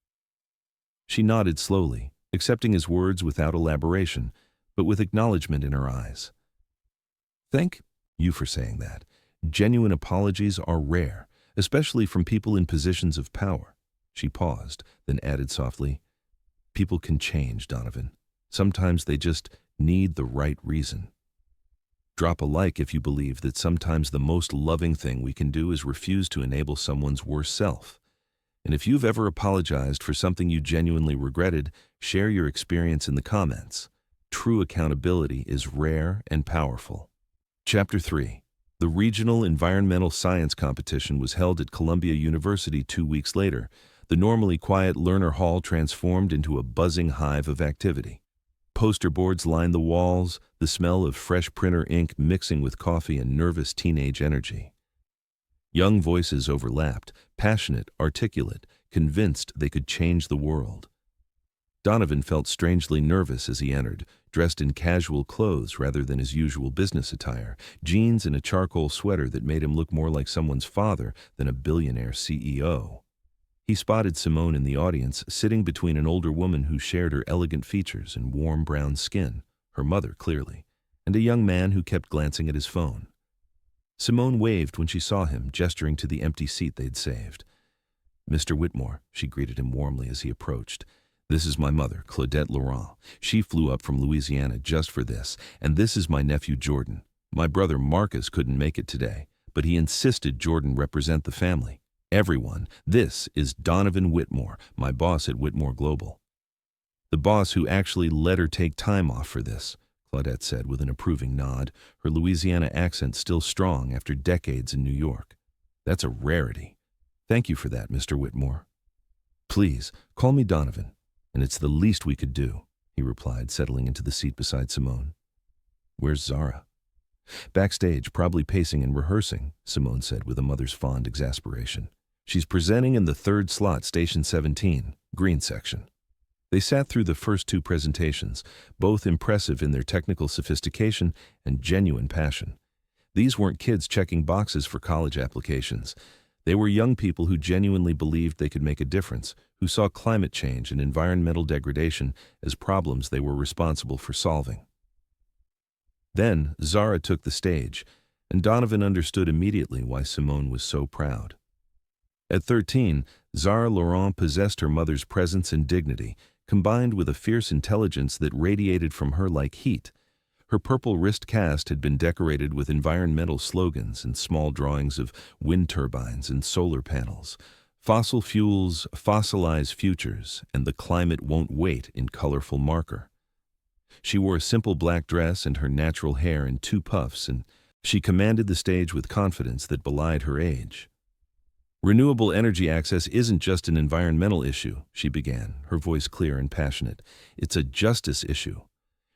She nodded slowly, accepting his words without elaboration, but with acknowledgement in her eyes. Thank you for saying that. Genuine apologies are rare, especially from people in positions of power. She paused, then added softly, People can change, Donovan. Sometimes they just need the right reason. Drop a like if you believe that sometimes the most loving thing we can do is refuse to enable someone's worst self. And if you've ever apologized for something you genuinely regretted, share your experience in the comments. True accountability is rare and powerful. Chapter 3. The Regional Environmental Science Competition was held at Columbia University 2 weeks later. The normally quiet learner hall transformed into a buzzing hive of activity. Poster boards lined the walls, the smell of fresh printer ink mixing with coffee and nervous teenage energy. Young voices overlapped, passionate, articulate, convinced they could change the world. Donovan felt strangely nervous as he entered, dressed in casual clothes rather than his usual business attire, jeans and a charcoal sweater that made him look more like someone's father than a billionaire CEO. He spotted Simone in the audience, sitting between an older woman who shared her elegant features and warm brown skin, her mother clearly, and a young man who kept glancing at his phone. Simone waved when she saw him, gesturing to the empty seat they'd saved. "Mr. Whitmore," she greeted him warmly as he approached. "This is my mother, Claudette Laurent. She flew up from Louisiana just for this, and this is my nephew Jordan. My brother Marcus couldn't make it today, but he insisted Jordan represent the family. Everyone, this is Donovan Whitmore, my boss at Whitmore Global." "The boss who actually let her take time off for this," Claudette said with an approving nod, her Louisiana accent still strong after decades in New York. "That's a rarity. Thank you for that, Mr. Whitmore." "Please, call me Donovan, and it's the least we could do," he replied, settling into the seat beside Simone. "Where's Zara?" "Backstage, probably pacing and rehearsing," Simone said with a mother's fond exasperation. "She's presenting in the third slot, station 17, green section." They sat through the first two presentations, both impressive in their technical sophistication and genuine passion. These weren't kids checking boxes for college applications. They were young people who genuinely believed they could make a difference, who saw climate change and environmental degradation as problems they were responsible for solving. Then Zara took the stage, and Donovan understood immediately why Simone was so proud. At 13, Zara Laurent possessed her mother's presence and dignity, combined with a fierce intelligence that radiated from her like heat. Her purple wrist cast had been decorated with environmental slogans and small drawings of wind turbines and solar panels. "Fossil fuels, fossilize futures, and the climate won't wait" in colorful marker. She wore a simple black dress and her natural hair in two puffs, and she commanded the stage with confidence that belied her age. "Renewable energy access isn't just an environmental issue," she began, her voice clear and passionate. "It's a justice issue.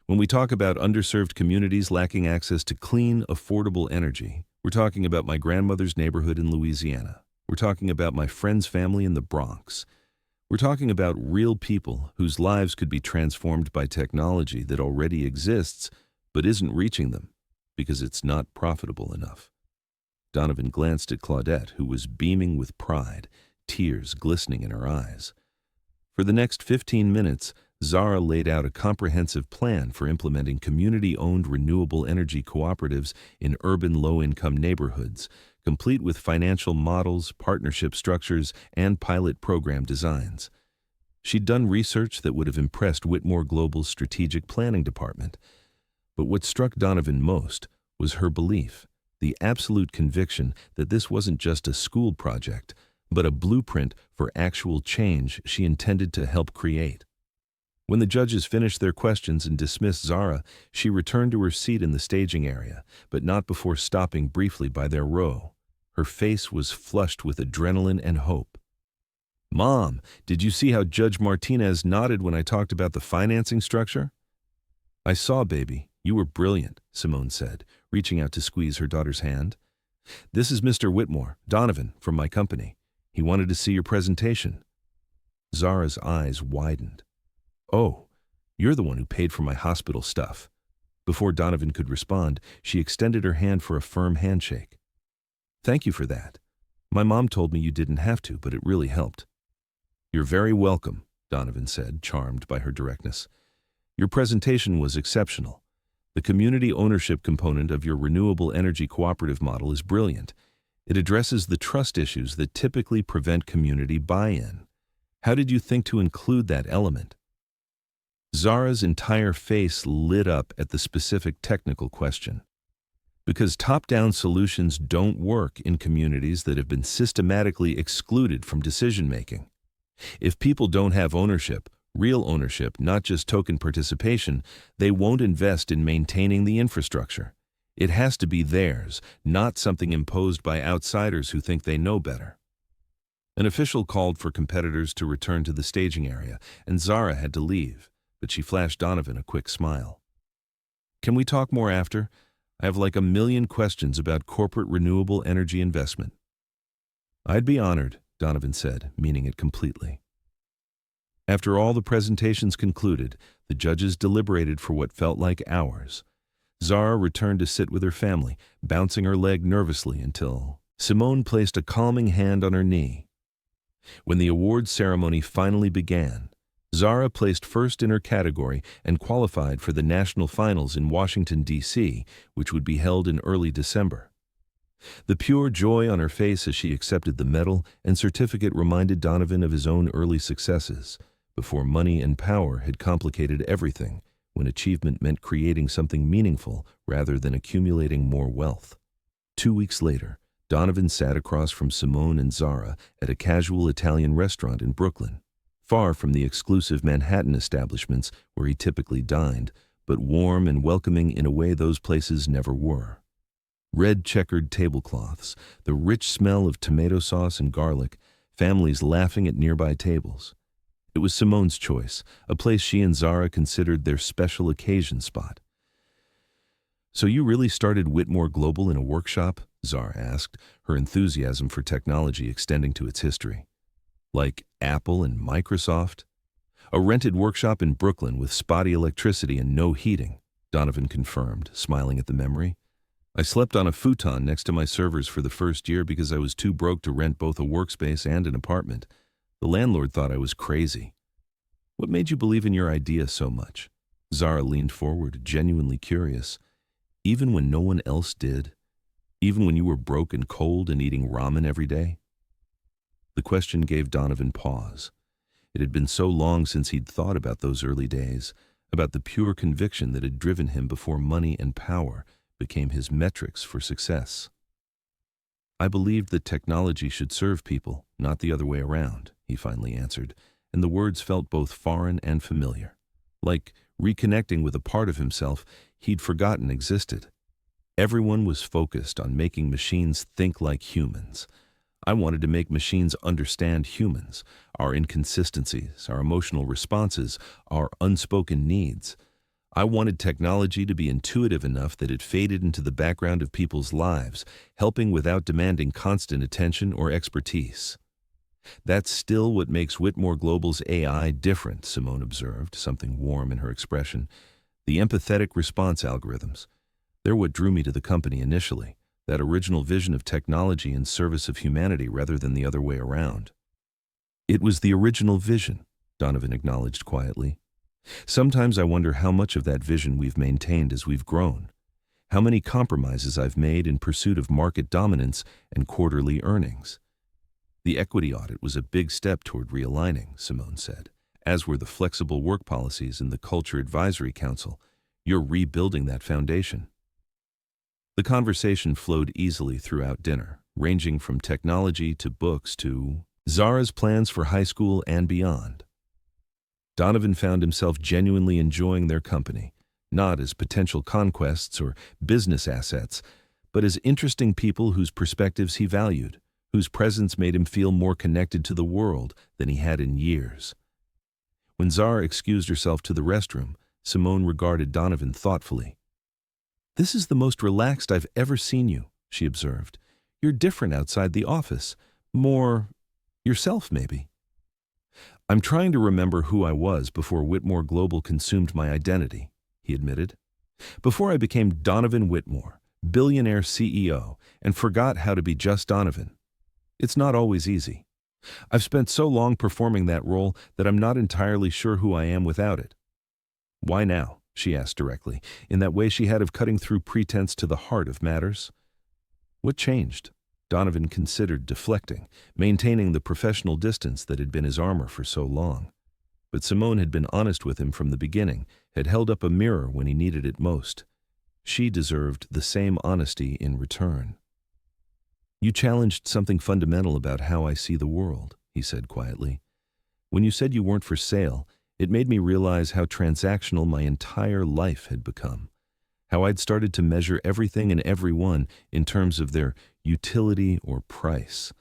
When we talk about underserved communities lacking access to clean, affordable energy, we're talking about my grandmother's neighborhood in Louisiana. We're talking about my friend's family in the Bronx. We're talking about real people whose lives could be transformed by technology that already exists but isn't reaching them because it's not profitable enough." Donovan glanced at Claudette, who was beaming with pride, tears glistening in her eyes. For the next 15 minutes, Zara laid out a comprehensive plan for implementing community-owned renewable energy cooperatives in urban low-income neighborhoods, complete with financial models, partnership structures, and pilot program designs. She'd done research that would have impressed Whitmore Global's strategic planning department. But what struck Donovan most was her belief, the absolute conviction that this wasn't just a school project, but a blueprint for actual change she intended to help create. When the judges finished their questions and dismissed Zara, she returned to her seat in the staging area, but not before stopping briefly by their row. Her face was flushed with adrenaline and hope. "Mom, did you see how Judge Martinez nodded when I talked about the financing structure?" "I saw, baby. You were brilliant," Simone said, reaching out to squeeze her daughter's hand. "This is Mr. Whitmore, Donovan, from my company. He wanted to see your presentation." Zara's eyes widened. "Oh, you're the one who paid for my hospital stuff." Before Donovan could respond, she extended her hand for a firm handshake. "Thank you for that. My mom told me you didn't have to, but it really helped." "You're very welcome," Donovan said, charmed by her directness. "Your presentation was exceptional. The community ownership component of your renewable energy cooperative model is brilliant. It addresses the trust issues that typically prevent community buy-in. How did you think to include that element?" Zara's entire face lit up at the specific technical question. "Because top-down solutions don't work in communities that have been systematically excluded from decision-making. If people don't have ownership, real ownership, not just token participation, they won't invest in maintaining the infrastructure. It has to be theirs, not something imposed by outsiders who think they know better." An official called for competitors to return to the staging area, and Zara had to leave, but she flashed Donovan a quick smile. "Can we talk more after? I have like a million questions about corporate renewable energy investment." "I'd be honored," Donovan said, meaning it completely. After all the presentations concluded, the judges deliberated for what felt like hours. Zara returned to sit with her family, bouncing her leg nervously until Simone placed a calming hand on her knee. When the awards ceremony finally began, Zara placed first in her category and qualified for the national finals in Washington, D.C., which would be held in early December. The pure joy on her face as she accepted the medal and certificate reminded Donovan of his own early successes, before money and power had complicated everything, when achievement meant creating something meaningful rather than accumulating more wealth. 2 weeks later, Donovan sat across from Simone and Zara at a casual Italian restaurant in Brooklyn, far from the exclusive Manhattan establishments where he typically dined, but warm and welcoming in a way those places never were. Red checkered tablecloths, the rich smell of tomato sauce and garlic, families laughing at nearby tables. It was Simone's choice, a place she and Zara considered their special occasion spot. "So you really started Whitmore Global in a workshop?" Zara asked, her enthusiasm for technology extending to its history. "Like Apple and Microsoft?" "A rented workshop in Brooklyn with spotty electricity and no heating," Donovan confirmed, smiling at the memory. "I slept on a futon next to my servers for the first year because I was too broke to rent both a workspace and an apartment. The landlord thought I was crazy." "What made you believe in your idea so much?" Zara leaned forward, genuinely curious. "Even when no one else did? Even when you were broke and cold and eating ramen every day?" The question gave Donovan pause. It had been so long since he'd thought about those early days, about the pure conviction that had driven him before money and power became his metrics for success. "I believed that technology should serve people, not the other way around," he finally answered, and the words felt both foreign and familiar, like reconnecting with a part of himself he'd forgotten existed. Everyone was focused on making machines think like humans. I wanted to make machines understand humans, our inconsistencies, our emotional responses, our unspoken needs. I wanted technology to be intuitive enough that it faded into the background of people's lives, helping without demanding constant attention or expertise. "That's still what makes Whitmore Global's AI different," Simone observed, something warm in her expression. "The empathetic response algorithms. They're what drew me to the company initially, that original vision of technology in service of humanity rather than the other way around." "It was the original vision," Donovan acknowledged quietly. "Sometimes I wonder how much of that vision we've maintained as we've grown. How many compromises I've made in pursuit of market dominance and quarterly earnings." "The equity audit was a big step toward realigning," Simone said, "as were the flexible work policies and the Culture Advisory Council. You're rebuilding that foundation." The conversation flowed easily throughout dinner, ranging from technology to books to Zara's plans for high school and beyond. Donovan found himself genuinely enjoying their company, not as potential conquests or business assets, but as interesting people whose perspectives he valued, whose presence made him feel more connected to the world than he had in years. When Zara excused herself to the restroom, Simone regarded Donovan thoughtfully. "This is the most relaxed I've ever seen you," she observed. "You're different outside the office. More yourself, maybe." "I'm trying to remember who I was before Whitmore Global consumed my identity," he admitted. "Before I became Donovan Whitmore, billionaire CEO, and forgot how to be just Donovan. It's not always easy. I've spent so long performing that role that I'm not entirely sure who I am without it." "Why now?" she asked directly, in that way she had of cutting through pretense to the heart of matters. "What changed?" Donovan considered deflecting, maintaining the professional distance that had been his armor for so long. But Simone had been honest with him from the beginning, had held up a mirror when he needed it most. She deserved the same honesty in return. "You challenged something fundamental about how I see the world," he said quietly. "When you said you weren't for sale, it made me realize how transactional my entire life had become. How I'd started to measure everything and everyone in terms of their utility or price.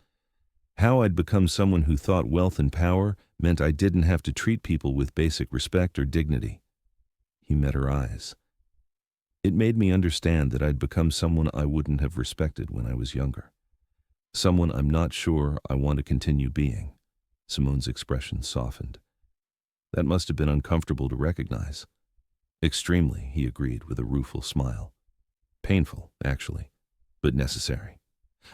How I'd become someone who thought wealth and power meant I didn't have to treat people with basic respect or dignity." He met her eyes. "It made me understand that I'd become someone I wouldn't have respected when I was younger. Someone I'm not sure I want to continue being. Simone's expression softened. That must have been uncomfortable to recognize. Extremely, he agreed with a rueful smile. Painful, actually, but necessary.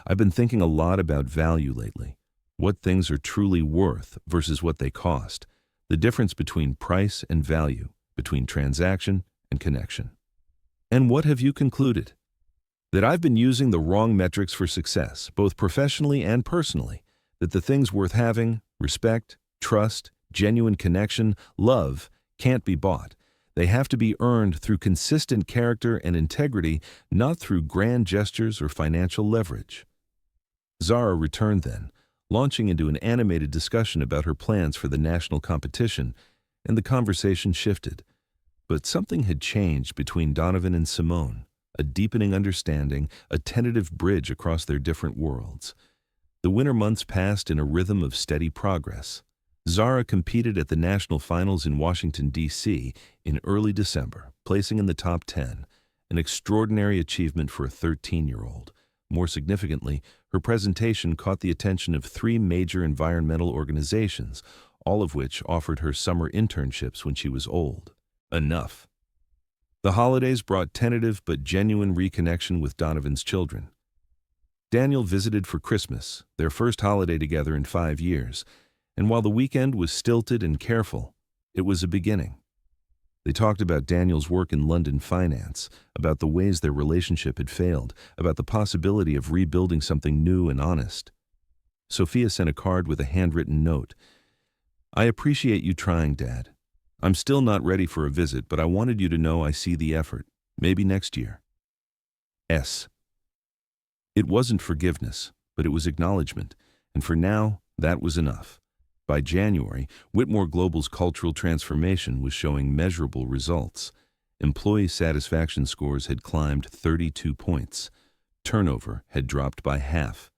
I've been thinking a lot about value lately. What things are truly worth versus what they cost. The difference between price and value, between transaction and connection. And what have you concluded? That I've been using the wrong metrics for success, both professionally and personally. That the things worth having, respect, trust, genuine connection, love, can't be bought. They have to be earned through consistent character and integrity, not through grand gestures or financial leverage. Zara returned then, launching into an animated discussion about her plans for the national competition, and the conversation shifted. But something had changed between Donovan and Simone, a deepening understanding, a tentative bridge across their different worlds. The winter months passed in a rhythm of steady progress. Zara competed at the national finals in Washington, D.C. in early December, placing in the top 10, an extraordinary achievement for a 13-year-old. More significantly, her presentation caught the attention of 3 major environmental organizations, all of which offered her summer internships when she was old. Enough. The holidays brought tentative but genuine reconnection with Donovan's children. Daniel visited for Christmas, their first holiday together in 5 years, and while the weekend was stilted and careful, it was a beginning. They talked about Daniel's work in London finance, about the ways their relationship had failed, about the possibility of rebuilding something new and honest. Sophia sent a card with a handwritten note. I appreciate you trying, Dad. I'm still not ready for a visit, but I wanted you to know I see the effort. Maybe next year. S. It wasn't forgiveness, but it was acknowledgement, and for now, that was enough. By January, Whitmore Global's cultural transformation was showing measurable results. Employee satisfaction scores had climbed 32 points. Turnover had dropped by half.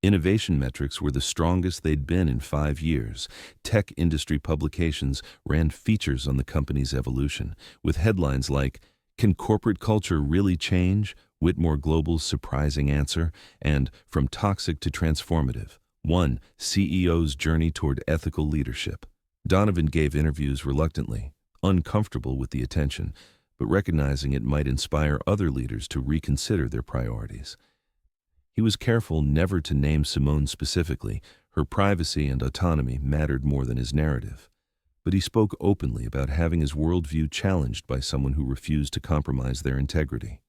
Innovation metrics were the strongest they'd been in 5 years. Tech industry publications ran features on the company's evolution, with headlines like, Can corporate culture really change? Whitmore Global's surprising answer, and From Toxic to Transformative. 1. CEO's Journey Toward Ethical Leadership. Donovan gave interviews reluctantly, uncomfortable with the attention, but recognizing it might inspire other leaders to reconsider their priorities. He was careful never to name Simone specifically. Her privacy and autonomy mattered more than his narrative. But he spoke openly about having his worldview challenged by someone who refused to compromise their integrity.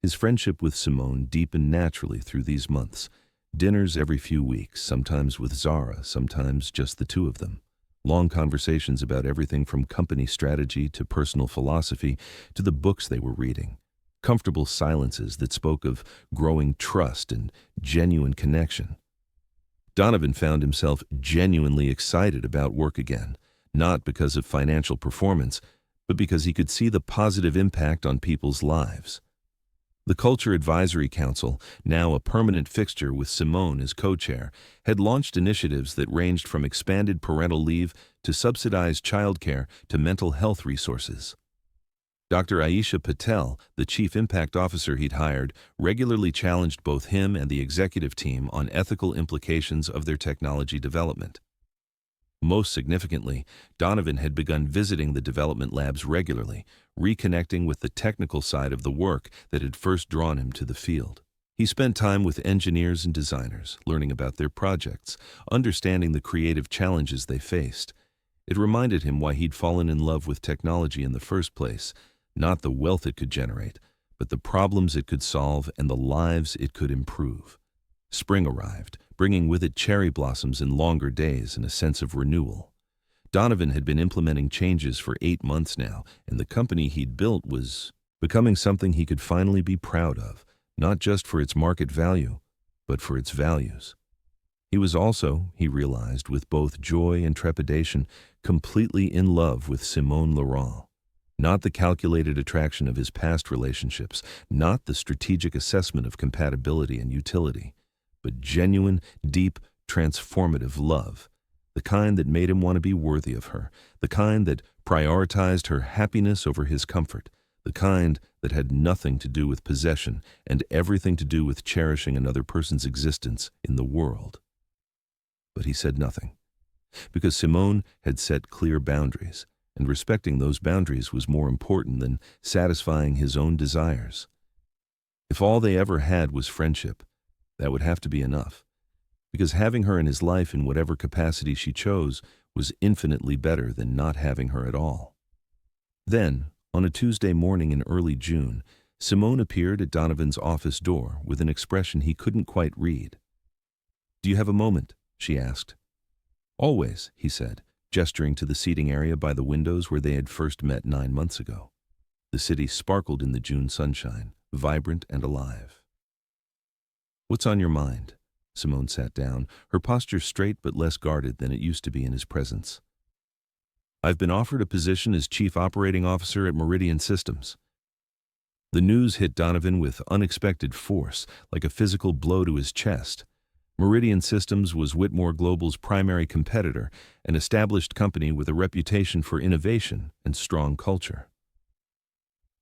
His friendship with Simone deepened naturally through these months. Dinners every few weeks, sometimes with Zara, sometimes just the two of them. Long conversations about everything from company strategy to personal philosophy to the books they were reading. Comfortable silences that spoke of growing trust and genuine connection. Donovan found himself genuinely excited about work again, not because of financial performance, but because he could see the positive impact on people's lives. The Culture Advisory Council, now a permanent fixture with Simone as co-chair, had launched initiatives that ranged from expanded parental leave to subsidized childcare to mental health resources. Dr. Aisha Patel, the chief impact officer he'd hired, regularly challenged both him and the executive team on ethical implications of their technology development. Most significantly, Donovan had begun visiting the development labs regularly, reconnecting with the technical side of the work that had first drawn him to the field. He spent time with engineers and designers, learning about their projects, understanding the creative challenges they faced. It reminded him why he'd fallen in love with technology in the first place, not the wealth it could generate, but the problems it could solve and the lives it could improve. Spring arrived, bringing with it cherry blossoms and longer days and a sense of renewal. Donovan had been implementing changes for 8 months now, and the company he'd built was becoming something he could finally be proud of, not just for its market value, but for its values. He was also, he realized with both joy and trepidation, completely in love with Simone Laurent. Not the calculated attraction of his past relationships, not the strategic assessment of compatibility and utility, but genuine, deep, transformative love, the kind that made him want to be worthy of her, the kind that prioritized her happiness over his comfort, the kind that had nothing to do with possession and everything to do with cherishing another person's existence in the world. But he said nothing, because Simone had set clear boundaries, and respecting those boundaries was more important than satisfying his own desires. If all they ever had was friendship, that would have to be enough, because having her in his life in whatever capacity she chose was infinitely better than not having her at all. Then, on a Tuesday morning in early June, Simone appeared at Donovan's office door with an expression he couldn't quite read. "Do you have a moment?" she asked. "Always," he said, gesturing to the seating area by the windows where they had first met 9 months ago. The city sparkled in the June sunshine, vibrant and alive. "What's on your mind?" Simone sat down, her posture straight but less guarded than it used to be in his presence. "I've been offered a position as Chief Operating Officer at Meridian Systems." The news hit Donovan with unexpected force, like a physical blow to his chest. Meridian Systems was Whitmore Global's primary competitor, an established company with a reputation for innovation and strong culture.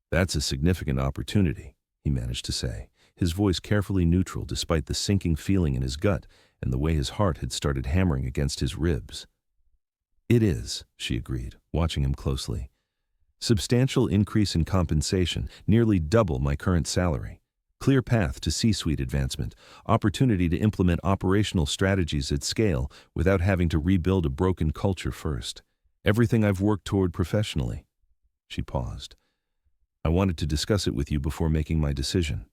"That's a significant opportunity," he managed to say, his voice carefully neutral despite the sinking feeling in his gut and the way his heart had started hammering against his ribs. "It is," she agreed, watching him closely. "Substantial increase in compensation, nearly double my current salary. Clear path to C-suite advancement, opportunity to implement operational strategies at scale without having to rebuild a broken culture first. Everything I've worked toward professionally." She paused. "I wanted to discuss it with you before making my decision."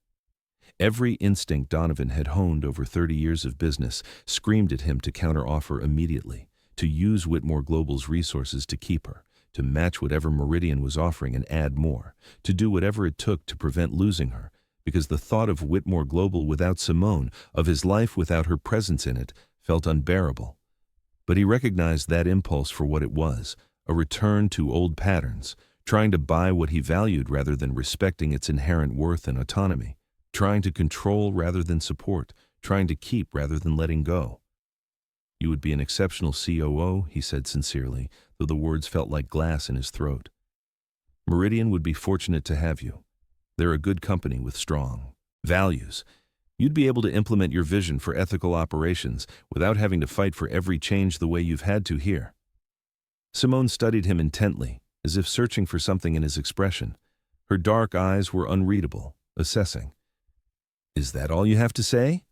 Every instinct Donovan had honed over 30 years of business screamed at him to counteroffer immediately, to use Whitmore Global's resources to keep her, to match whatever Meridian was offering and add more, to do whatever it took to prevent losing her, because the thought of Whitmore Global without Simone, of his life without her presence in it, felt unbearable. But he recognized that impulse for what it was, a return to old patterns, trying to buy what he valued rather than respecting its inherent worth and autonomy, trying to control rather than support, trying to keep rather than letting go. "You would be an exceptional COO," he said sincerely, though the words felt like glass in his throat. "Meridian would be fortunate to have you. They're a good company with strong values. You'd be able to implement your vision for ethical operations without having to fight for every change the way you've had to here." Simone studied him intently, as if searching for something in his expression. Her dark eyes were unreadable, assessing. "Is that all you have to say?"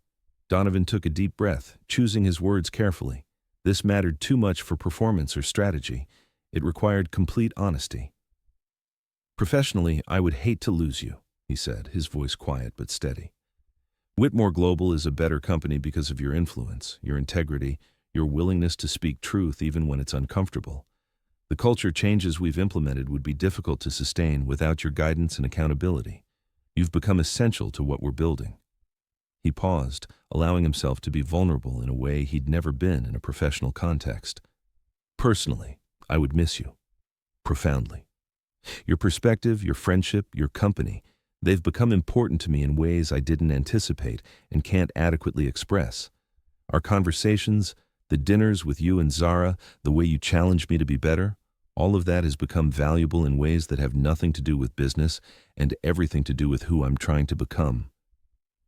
Donovan took a deep breath, choosing his words carefully. This mattered too much for performance or strategy. It required complete honesty. "Professionally, I would hate to lose you," he said, his voice quiet but steady. "Whitmore Global is a better company because of your influence, your integrity, your willingness to speak truth even when it's uncomfortable. The culture changes we've implemented would be difficult to sustain without your guidance and accountability. You've become essential to what we're building." He paused, allowing himself to be vulnerable in a way he'd never been in a professional context. "Personally, I would miss you. Profoundly. Your perspective, your friendship, your company, they've become important to me in ways I didn't anticipate and can't adequately express. Our conversations, the dinners with you and Zara, the way you challenge me to be better, all of that has become valuable in ways that have nothing to do with business and everything to do with who I'm trying to become."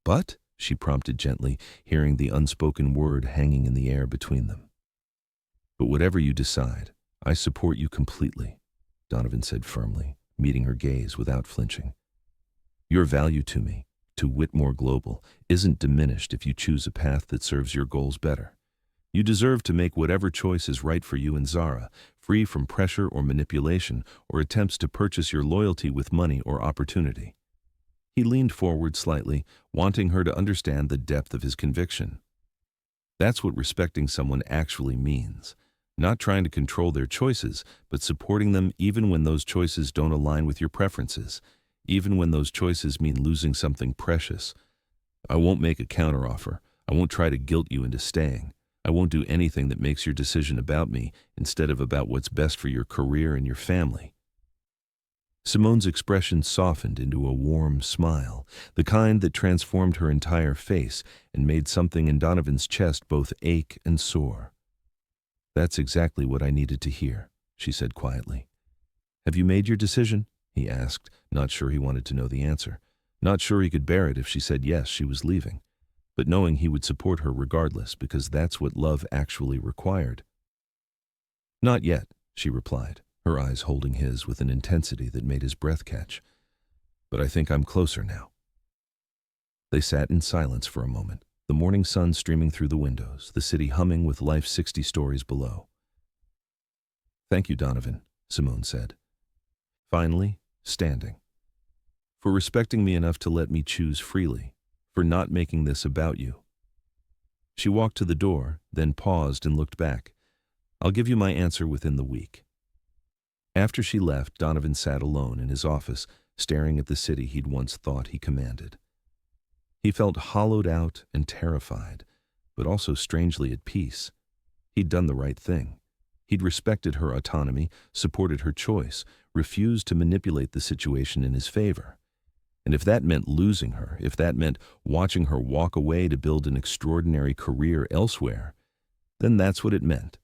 "But?" she prompted gently, hearing the unspoken word hanging in the air between them. "But whatever you decide, I support you completely," Donovan said firmly, meeting her gaze without flinching. "Your value to me, to Whitmore Global, isn't diminished if you choose a path that serves your goals better. You deserve to make whatever choice is right for you and Zara, free from pressure or manipulation or attempts to purchase your loyalty with money or opportunity." He leaned forward slightly, wanting her to understand the depth of his conviction. That's what respecting someone actually means. Not trying to control their choices, but supporting them even when those choices don't align with your preferences, even when those choices mean losing something precious. "I won't make a counteroffer. I won't try to guilt you into staying. I won't do anything that makes your decision about me instead of about what's best for your career and your family." Simone's expression softened into a warm smile, the kind that transformed her entire face and made something in Donovan's chest both ache and sore. "That's exactly what I needed to hear," she said quietly. "Have you made your decision?" he asked, not sure he wanted to know the answer. Not sure he could bear it if she said yes, she was leaving, but knowing he would support her regardless because that's what love actually required. Not yet, she replied, her eyes holding his with an intensity that made his breath catch. But I think I'm closer now. They sat in silence for a moment, the morning sun streaming through the windows, the city humming with life 60 stories below. Thank you, Donovan, Simone said. Finally, standing. For respecting me enough to let me choose freely, for not making this about you. She walked to the door, then paused and looked back. I'll give you my answer within the week. After she left, Donovan sat alone in his office, staring at the city he'd once thought he commanded. He felt hollowed out and terrified, but also strangely at peace. He'd done the right thing. He'd respected her autonomy, supported her choice, refused to manipulate the situation in his favor. And if that meant losing her, if that meant watching her walk away to build an extraordinary career elsewhere, then that's what it meant.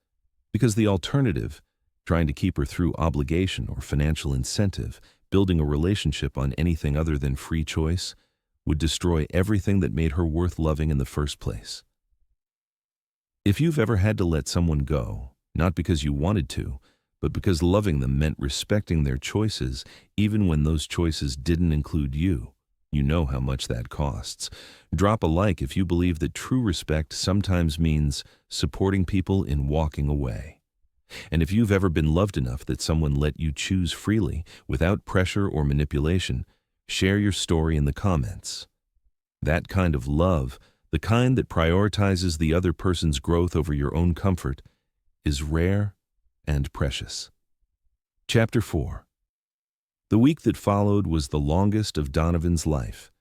Because the alternative, trying to keep her through obligation or financial incentive, building a relationship on anything other than free choice, would destroy everything that made her worth loving in the first place. If you've ever had to let someone go, not because you wanted to, but because loving them meant respecting their choices, even when those choices didn't include you, you know how much that costs. Drop a like if you believe that true respect sometimes means supporting people in walking away. And if you've ever been loved enough that someone let you choose freely, without pressure or manipulation, share your story in the comments. That kind of love, the kind that prioritizes the other person's growth over your own comfort, is rare and precious. Chapter 4. The week that followed was the longest of Donovan's life.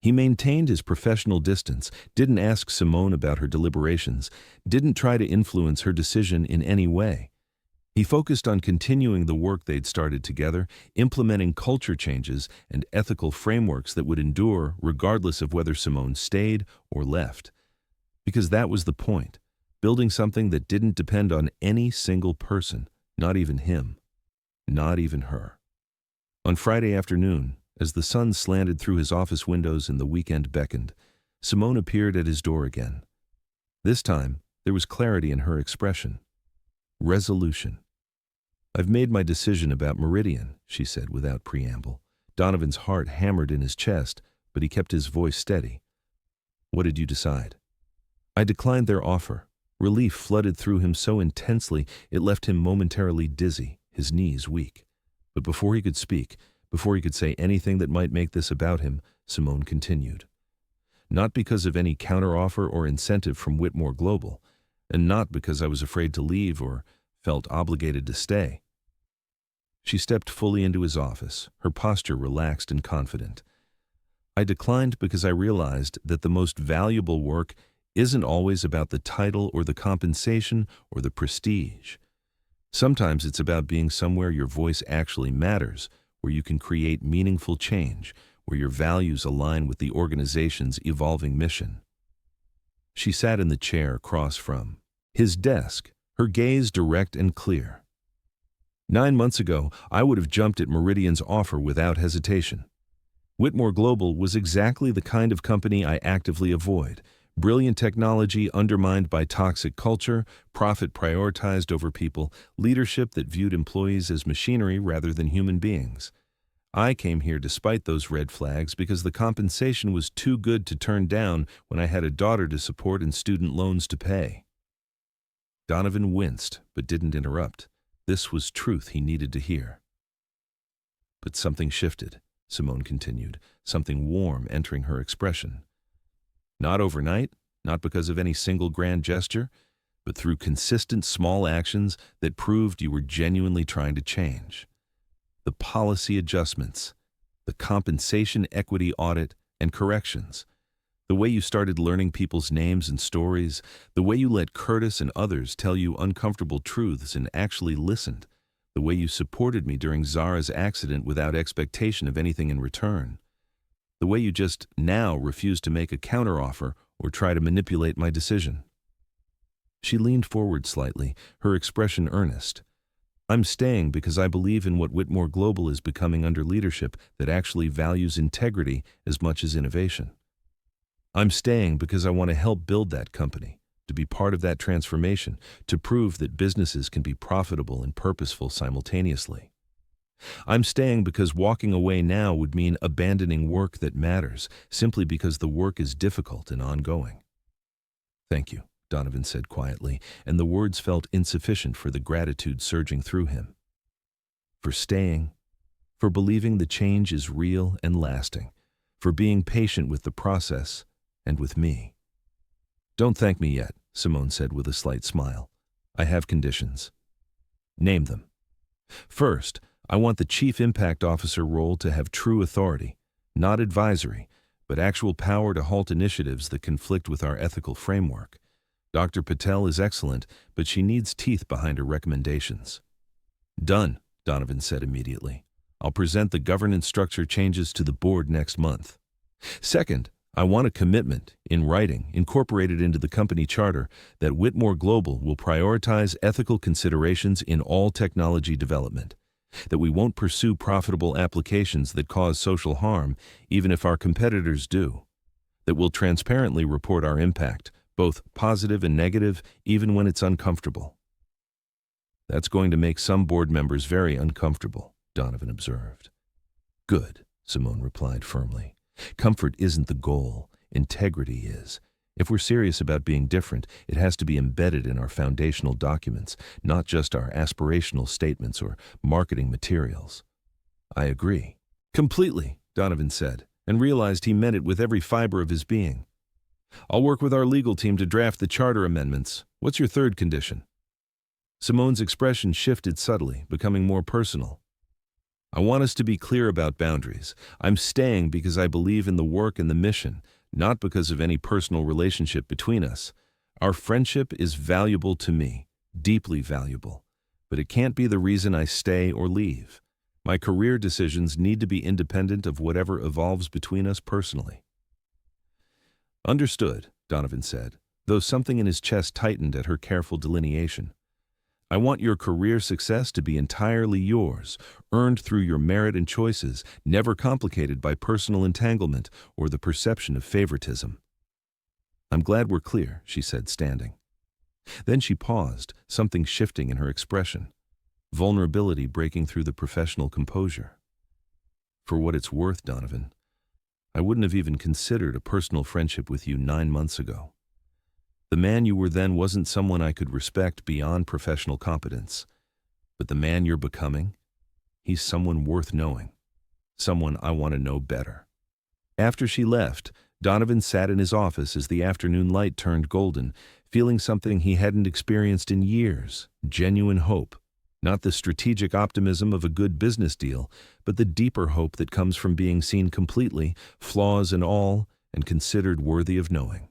He maintained his professional distance, didn't ask Simone about her deliberations, didn't try to influence her decision in any way. He focused on continuing the work they'd started together, implementing culture changes and ethical frameworks that would endure regardless of whether Simone stayed or left. Because that was the point. Building something that didn't depend on any single person, not even him, not even her. On Friday afternoon, as the sun slanted through his office windows and the weekend beckoned, Simone appeared at his door again. This time, there was clarity in her expression. Resolution. I've made my decision about Meridian, she said without preamble. Donovan's heart hammered in his chest, but he kept his voice steady. What did you decide? I declined their offer. Relief flooded through him so intensely it left him momentarily dizzy, his knees weak. But before he could speak, before he could say anything that might make this about him, Simone continued. Not because of any counteroffer or incentive from Whitmore Global, and not because I was afraid to leave or felt obligated to stay. She stepped fully into his office, her posture relaxed and confident. I declined because I realized that the most valuable work isn't always about the title or the compensation or the prestige. Sometimes it's about being somewhere your voice actually matters, where you can create meaningful change, where your values align with the organization's evolving mission. She sat in the chair across from his desk, her gaze direct and clear. 9 months ago, I would have jumped at Meridian's offer without hesitation. Whitmore Global was exactly the kind of company I actively avoid. Brilliant technology undermined by toxic culture, profit prioritized over people, leadership that viewed employees as machinery rather than human beings. I came here despite those red flags because the compensation was too good to turn down when I had a daughter to support and student loans to pay. Donovan winced, but didn't interrupt. This was truth he needed to hear. But something shifted, Simone continued, something warm entering her expression. Not overnight, not because of any single grand gesture, but through consistent small actions that proved you were genuinely trying to change. The policy adjustments, the compensation equity audit and corrections, the way you started learning people's names and stories, the way you let Curtis and others tell you uncomfortable truths and actually listened, the way you supported me during Zara's accident without expectation of anything in return. The way you just now refuse to make a counteroffer or try to manipulate my decision. She leaned forward slightly, her expression earnest. I'm staying because I believe in what Whitmore Global is becoming under leadership that actually values integrity as much as innovation. I'm staying because I want to help build that company, to be part of that transformation, to prove that businesses can be profitable and purposeful simultaneously. I'm staying because walking away now would mean abandoning work that matters, simply because the work is difficult and ongoing. Thank you, Donovan said quietly, and the words felt insufficient for the gratitude surging through him. For staying, for believing the change is real and lasting, for being patient with the process and with me. Don't thank me yet, Simone said with a slight smile. I have conditions. Name them. First, I want the Chief Impact Officer role to have true authority, not advisory, but actual power to halt initiatives that conflict with our ethical framework. Dr. Patel is excellent, but she needs teeth behind her recommendations. Done, Donovan said immediately. I'll present the governance structure changes to the board next month. Second, I want a commitment, in writing, incorporated into the company charter, that Whitmore Global will prioritize ethical considerations in all technology development, that we won't pursue profitable applications that cause social harm, even if our competitors do, that we'll transparently report our impact, both positive and negative, even when it's uncomfortable. That's going to make some board members very uncomfortable, Donovan observed. Good, Simone replied firmly. Comfort isn't the goal, integrity is. If we're serious about being different, it has to be embedded in our foundational documents, not just our aspirational statements or marketing materials. I agree. Completely, Donovan said, and realized he meant it with every fiber of his being. I'll work with our legal team to draft the charter amendments. What's your third condition? Simone's expression shifted subtly, becoming more personal. I want us to be clear about boundaries. I'm staying because I believe in the work and the mission, not because of any personal relationship between us. Our friendship is valuable to me, deeply valuable, but it can't be the reason I stay or leave. My career decisions need to be independent of whatever evolves between us personally. Understood, Donovan said, though something in his chest tightened at her careful delineation. I want your career success to be entirely yours, earned through your merit and choices, never complicated by personal entanglement or the perception of favoritism. I'm glad we're clear, she said, standing. Then she paused, something shifting in her expression, vulnerability breaking through the professional composure. For what it's worth, Donovan, I wouldn't have even considered a personal friendship with you 9 months ago. The man you were then wasn't someone I could respect beyond professional competence. But the man you're becoming, he's someone worth knowing. Someone I want to know better. After she left, Donovan sat in his office as the afternoon light turned golden, feeling something he hadn't experienced in years, genuine hope. Not the strategic optimism of a good business deal, but the deeper hope that comes from being seen completely, flaws and all, and considered worthy of knowing.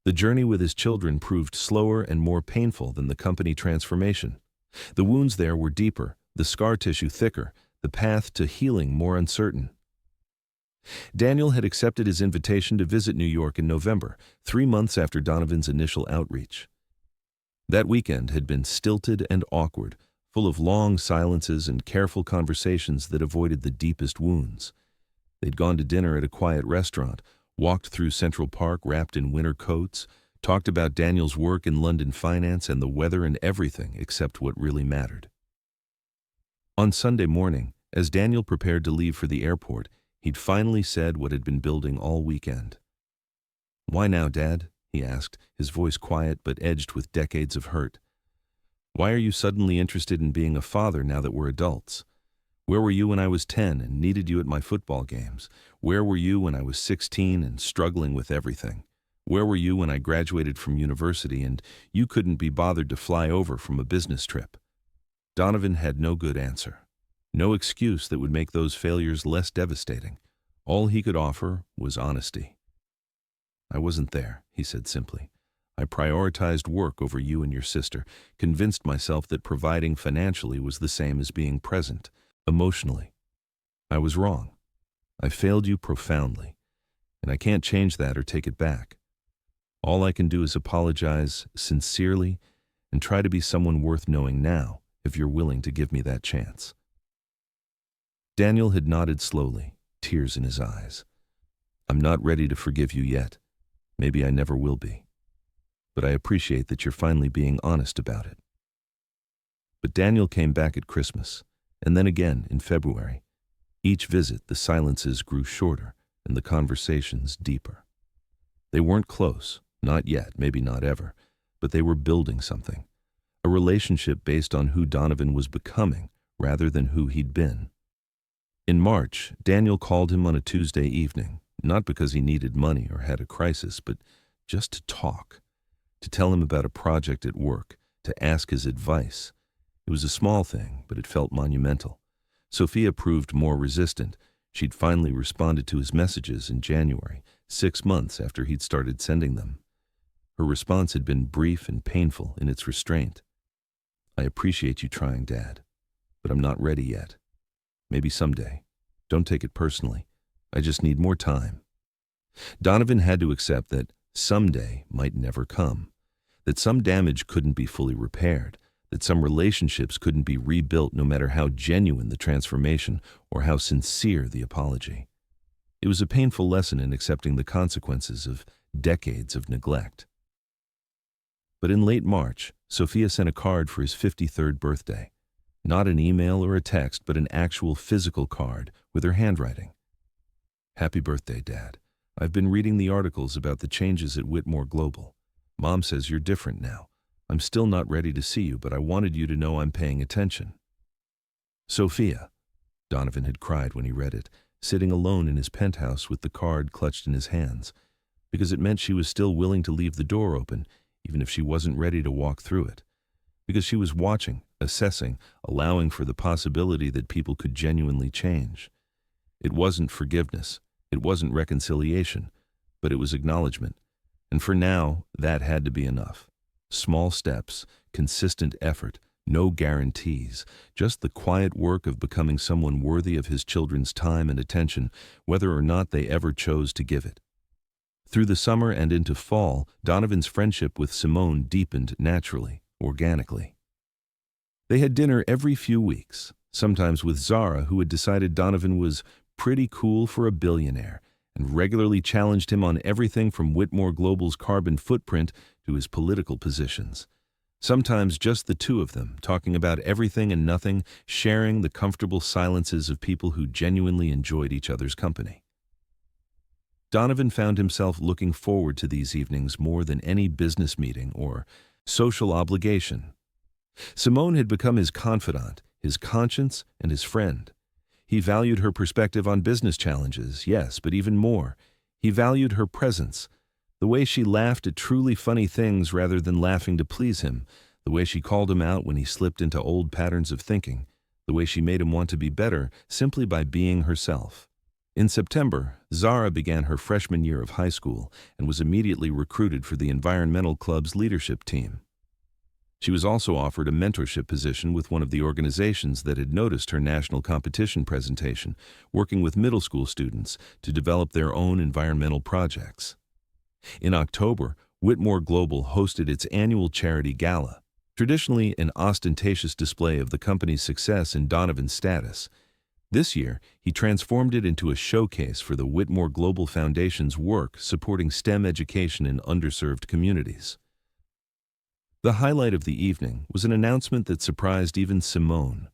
The journey with his children proved slower and more painful than the company transformation. The wounds there were deeper, the scar tissue thicker, the path to healing more uncertain. Daniel had accepted his invitation to visit New York in November, 3 months after Donovan's initial outreach. That weekend had been stilted and awkward, full of long silences and careful conversations that avoided the deepest wounds. They'd gone to dinner at a quiet restaurant, walked through Central Park wrapped in winter coats, talked about Daniel's work in London finance and the weather and everything except what really mattered. On Sunday morning, as Daniel prepared to leave for the airport, he'd finally said what had been building all weekend. "Why now, Dad?" he asked, his voice quiet but edged with decades of hurt. "Why are you suddenly interested in being a father now that we're adults? Where were you when I was 10 and needed you at my football games? Where were you when I was 16 and struggling with everything? Where were you when I graduated from university and you couldn't be bothered to fly over from a business trip?" Donovan had no good answer. No excuse that would make those failures less devastating. All he could offer was honesty. "I wasn't there," he said simply. "I prioritized work over you and your sister, convinced myself that providing financially was the same as being present, emotionally. I was wrong. I failed you profoundly, and I can't change that or take it back. All I can do is apologize sincerely and try to be someone worth knowing now if you're willing to give me that chance." Daniel had nodded slowly, tears in his eyes. "I'm not ready to forgive you yet. Maybe I never will be. But I appreciate that you're finally being honest about it." But Daniel came back at Christmas, and then again in February. Each visit, the silences grew shorter and the conversations deeper. They weren't close, not yet, maybe not ever, but they were building something. A relationship based on who Donovan was becoming rather than who he'd been. In March, Daniel called him on a Tuesday evening, not because he needed money or had a crisis, but just to talk, to tell him about a project at work, to ask his advice. It was a small thing, but it felt monumental. Sophia proved more resistant. She'd finally responded to his messages in January, 6 months after he'd started sending them. Her response had been brief and painful in its restraint. "I appreciate you trying, Dad, but I'm not ready yet. Maybe someday. Don't take it personally. I just need more time." Donovan had to accept that someday might never come, that some damage couldn't be fully repaired, that some relationships couldn't be rebuilt no matter how genuine the transformation or how sincere the apology. It was a painful lesson in accepting the consequences of decades of neglect. But in late March, Sophia sent a card for his 53rd birthday. Not an email or a text, but an actual physical card with her handwriting. "Happy birthday, Dad. I've been reading the articles about the changes at Whitmore Global. Mom says you're different now. I'm still not ready to see you, but I wanted you to know I'm paying attention." "Sophia," Donovan had cried when he read it, sitting alone in his penthouse with the card clutched in his hands, because it meant she was still willing to leave the door open, even if she wasn't ready to walk through it. Because she was watching, assessing, allowing for the possibility that people could genuinely change. It wasn't forgiveness, it wasn't reconciliation, but it was acknowledgement. And for now, that had to be enough. Small steps, consistent effort, no guarantees, just the quiet work of becoming someone worthy of his children's time and attention, whether or not they ever chose to give it. Through the summer and into fall, Donovan's friendship with Simone deepened naturally, organically. They had dinner every few weeks, sometimes with Zara, who had decided Donovan was pretty cool for a billionaire, and regularly challenged him on everything from Whitmore Global's carbon footprint to his political positions. Sometimes just the two of them, talking about everything and nothing, sharing the comfortable silences of people who genuinely enjoyed each other's company. Donovan found himself looking forward to these evenings more than any business meeting or social obligation. Simone had become his confidant, his conscience, and his friend. He valued her perspective on business challenges, yes, but even more, he valued her presence, the way she laughed at truly funny things rather than laughing to please him, the way she called him out when he slipped into old patterns of thinking, the way she made him want to be better simply by being herself. In September, Zara began her freshman year of high school and was immediately recruited for the Environmental Club's leadership team. She was also offered a mentorship position with one of the organizations that had noticed her national competition presentation, working with middle school students to develop their own environmental projects. In October, Whitmore Global hosted its annual charity gala, traditionally an ostentatious display of the company's success in Donovan's status. This year, he transformed it into a showcase for the Whitmore Global Foundation's work supporting STEM education in underserved communities. The highlight of the evening was an announcement that surprised even Simone,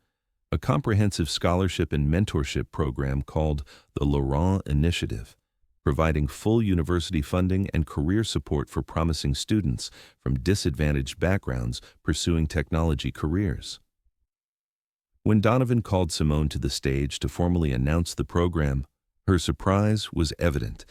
a comprehensive scholarship and mentorship program called the Laurent Initiative, providing full university funding and career support for promising students from disadvantaged backgrounds pursuing technology careers. When Donovan called Simone to the stage to formally announce the program, her surprise was evident.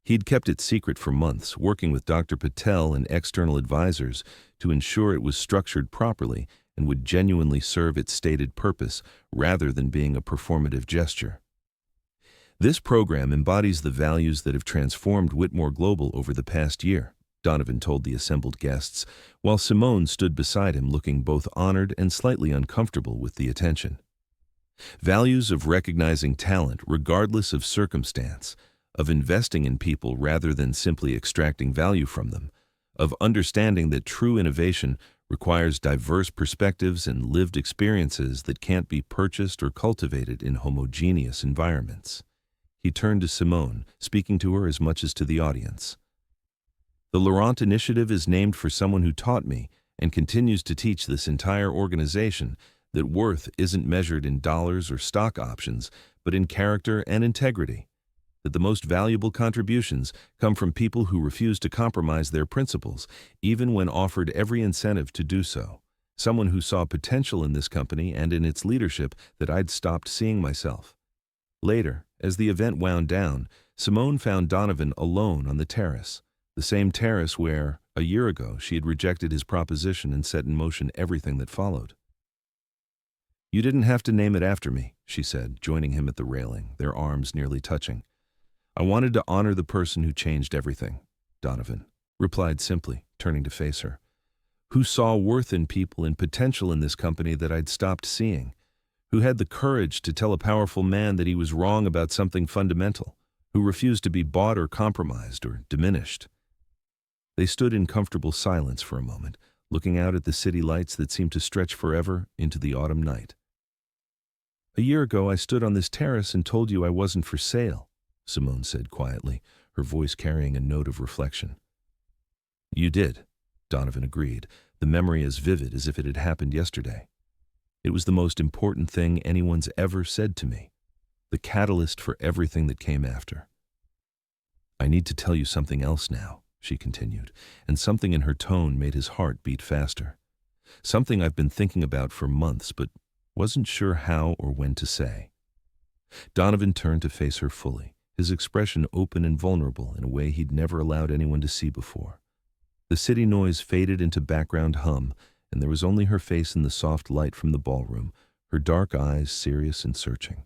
He'd kept it secret for months, working with Dr. Patel and external advisors to ensure it was structured properly and would genuinely serve its stated purpose rather than being a performative gesture. This program embodies the values that have transformed Whitmore Global over the past year, Donovan told the assembled guests, while Simone stood beside him looking both honored and slightly uncomfortable with the attention. Values of recognizing talent regardless of circumstance, of investing in people rather than simply extracting value from them, of understanding that true innovation requires diverse perspectives and lived experiences that can't be purchased or cultivated in homogeneous environments. He turned to Simone, speaking to her as much as to the audience. The Laurent Initiative is named for someone who taught me and continues to teach this entire organization that worth isn't measured in dollars or stock options, but in character and integrity. That the most valuable contributions come from people who refuse to compromise their principles, even when offered every incentive to do so. Someone who saw potential in this company and in its leadership that I'd stopped seeing myself. Later, as the event wound down, Simone found Donovan alone on the terrace, the same terrace where, a year ago, she had rejected his proposition and set in motion everything that followed. "You didn't have to name it after me," she said, joining him at the railing, their arms nearly touching. "I wanted to honor the person who changed everything," Donovan replied simply, turning to face her. "Who saw worth in people and potential in this company that I'd stopped seeing. Who had the courage to tell a powerful man that he was wrong about something fundamental. Who refused to be bought or compromised or diminished." They stood in comfortable silence for a moment, looking out at the city lights that seemed to stretch forever into the autumn night. "A year ago I stood on this terrace and told you I wasn't for sale," Simone said quietly, her voice carrying a note of reflection. "You did," Donovan agreed, the memory as vivid as if it had happened yesterday. "It was the most important thing anyone's ever said to me, the catalyst for everything that came after." "I need to tell you something else now," she continued, and something in her tone made his heart beat faster. "Something I've been thinking about for months, but wasn't sure how or when to say." Donovan turned to face her fully, his expression open and vulnerable in a way he'd never allowed anyone to see before. The city noise faded into background hum, and there was only her face in the soft light from the ballroom, her dark eyes serious and searching.